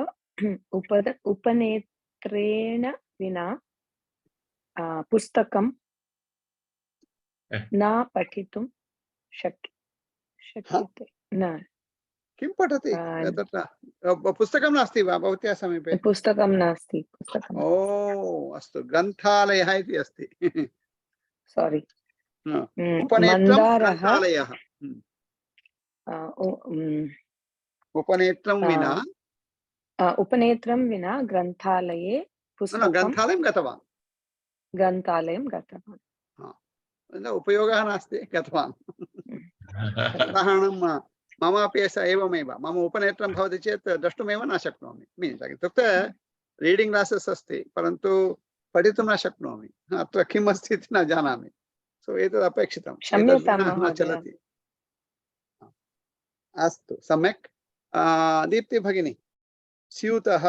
Speaker 4: उपनेत्रेण विना पुस्तकं न पठितुं शक्यते न
Speaker 1: किं पठति तत्र पुस्तकं नास्ति वा भवत्याः समीपे
Speaker 4: पुस्तकं नास्ति
Speaker 1: ओ अस्तु ग्रन्थालयः इति अस्ति
Speaker 4: सॉरी
Speaker 1: उपनेत्रं ग्रन्थालयः उपनेत्रं विना
Speaker 4: ग्रन्थालये पुस्तकं
Speaker 1: ग्रन्थालयं गतवान् उपयोगः नास्ति गतवान् उदाहरणं ममापि एवमेव मम उपनेत्रं भवति चेत् द्रष्टुमेव न शक्नोमि मीन्स् इत्युक्ते रीडिङ्ग् ग्लासेस् अस्ति परन्तु पठितुं न शक्नोमि अत्र किम् अस्ति इति न जानामि सो एतद् अपेक्षितं न चलति अस्तु सम्यक् दीप्ति भगिनी स्यूतः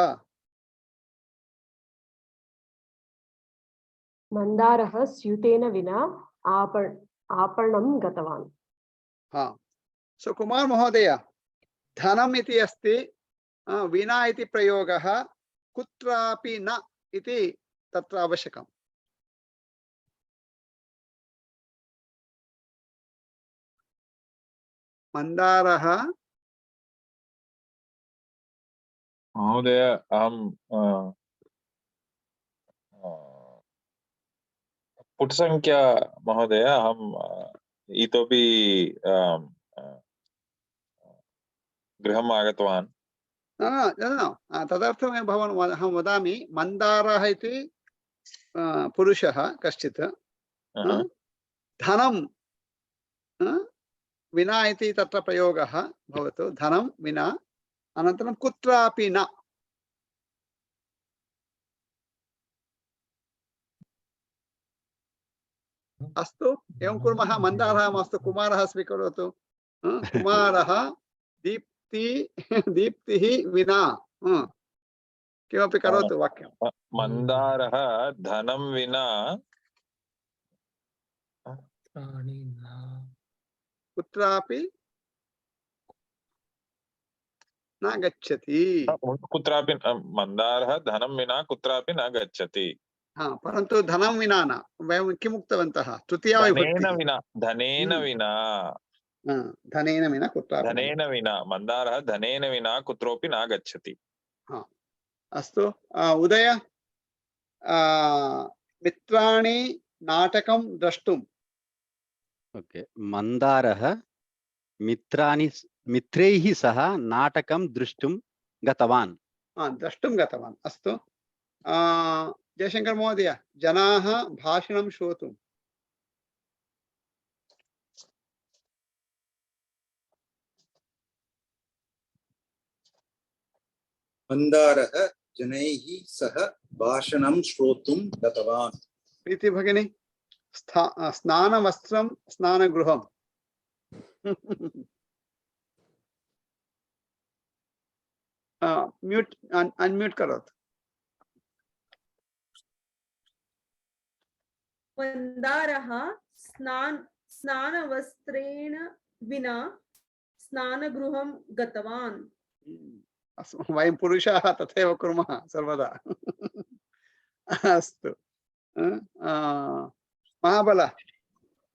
Speaker 6: मन्दारः स्यूतेन विना आपणं गतवान्
Speaker 1: सो कुमार महोदय धनम् इति अस्ति विना इति प्रयोगः कुत्रापि न इति तत्र आवश्यकम् मन्दारः
Speaker 12: महोदय अहं पुटसंख्या महोदय अहं इतोपि गृहम् आगतवान्
Speaker 1: तदर्थमेव भवान् अहं वदामि मन्दारः इति पुरुषः कश्चित् धनं विना इति तत्र प्रयोगः भवतु धनं विना अनन्तरं कुत्रापि न अस्तु एवं कुर्मः मन्दारः मास्तु कुमारः स्वीकरोतु कुमारः दीप्तिः विना किमपि करोतु वाक्यं
Speaker 12: मन्दारः धनं विना
Speaker 1: कुत्रापि न गच्छति
Speaker 12: कुत्रापि मन्दारः धनं विना कुत्रापि न गच्छति
Speaker 1: परन्तु धनं विना न वयं किम् उक्तवन्तः तृतीया
Speaker 12: धनेन विना
Speaker 1: कुत्रापि
Speaker 12: धनेन विना मन्दारः धनेन विना कुत्रापि न गच्छति
Speaker 1: अस्तु उदय मित्राणि नाटकं द्रष्टुम्।
Speaker 5: ओके, मन्दारः मित्रैः सह नाटकं दृष्टुं गतवान्।
Speaker 1: द्रष्टुं गतवान्। अस्तु, जयशंकर महोदय, जनाः भाषणं श्रोतुम्।
Speaker 10: मन्दारः जनैः सह भाषणं श्रोतुं गतवान्।
Speaker 1: प्रीति भगिनी, स्नानवस्त्रं स्नानगृहम्। म्यूट अनम्यूट करोतु।
Speaker 14: मन्दारः स्नानवस्त्रेण विना स्नानगृहं गतवान्।
Speaker 1: वयं पुरुषाः तथैव कुर्मः सर्वदा। अस्तु, महाबल,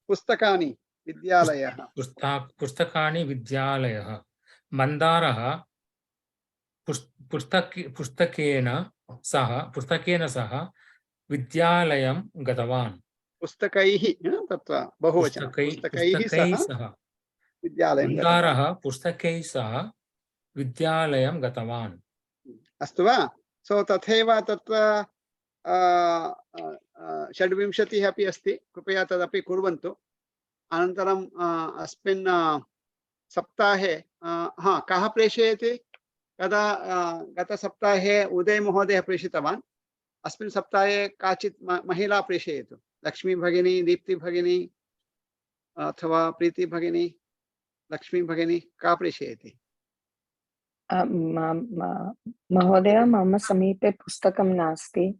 Speaker 1: पुस्तकानि विद्यालयः।
Speaker 7: पुस्तकानि विद्यालयः। मन्दारः पुस्तकेन सह विद्यालयं गतवान्।
Speaker 1: पुस्तकैः, तत्र बहुवचनं, पुस्तकैः सह विद्यालयं गतवान्।
Speaker 7: मन्दारः पुस्तकैः सह विद्यालयं गतवान्।
Speaker 1: अस्तु वा? सो तथैव तत्र 26 अपि अस्ति, कृपया तदपि कुर्वन्तु। अनन्तरं अस्मिन् सप्ताहे कः प्रेषयति? कदा गतसप्ताहे उदय महोदयः प्रेषितवान्। अस्मिन् सप्ताहे काचित् महिला प्रेषयतु। लक्ष्मी भगिनी, दीप्ति भगिनी अथवा प्रीति भगिनी, लक्ष्मी भगिनी का प्रेषयति?
Speaker 4: महोदय, मम समीपे पुस्तकं नास्ति।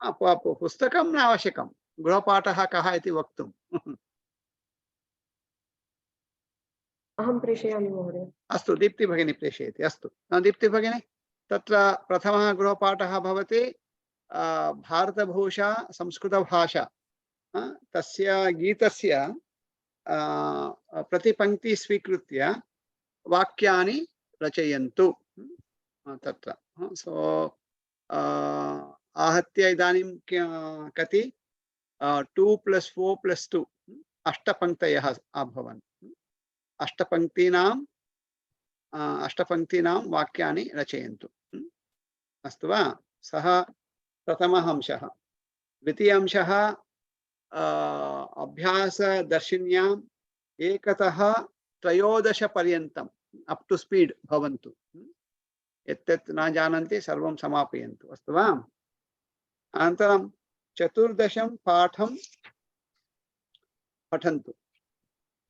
Speaker 1: पुस्तकं न आवश्यकं, गृहपाठः कः इति वक्तुम्।
Speaker 6: अहं प्रेषयामि महोदय।
Speaker 1: अस्तु, दीप्ति भगिनी प्रेषयति। अस्तु, दीप्ति भगिनी, तत्र प्रथमः गृहपाठः भवति भारतभूषा संस्कृतभाषा, तस्य गीतस्य प्रतिपङ्क्ति स्वीकृत्य वाक्यानि रचयन्तु। तत्र सो आहत्य इदानीं कति 2 + 4 + 2 8 पङ्क्तयः अभवन्। अष्टपङ्क्तीनां वाक्यानि रचयन्तु। अस्तु वा? सः प्रथमः अंशः। द्वितीय अंशः अभ्यासदर्शिन्याम् 1तः 13 पर्यन्तम् अप टू स्पीड भवन्तु। यत् न जानन्ति सर्वं समापयन्तु। अस्तु वा? अनन्तरं 14 पाठं पठन्तु।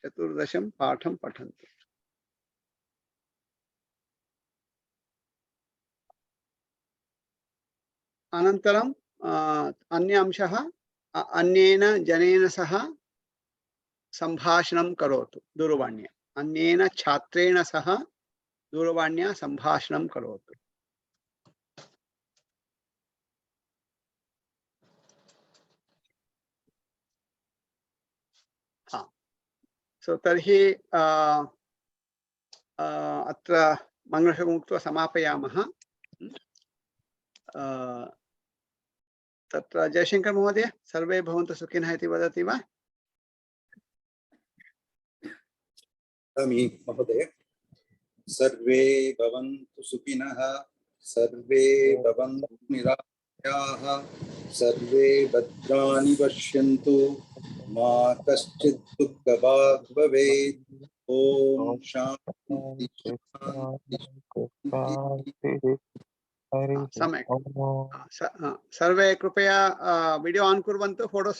Speaker 1: 14 पाठं पठन्तु। अनन्तरं अन्य अंशः, अन्येन जनेन सह सम्भाषणं करोतु दूरवाण्या। अन्येन छात्रेण सह दूरवाण्या सम्भाषणं करोतु। सो तर्हि अत्र मङ्गलम् उक्त्वा समापयामः। तत्र जयशंकर महोदय, सर्वे भवन्तु सुखिनः इति वदति वा?
Speaker 10: महोदय, सर्वे भवन्तु सुखिनः, सर्वे भवन्तु निरामयाः, सर्वे भद्राणि पश्यन्तु, मा कश्चित् दुःखभाग् भवेत्। ओम शांति शांति।
Speaker 1: सम्यक्। सर्वे कृपया वीडियो ऑन कुर्वन्तु, फोटो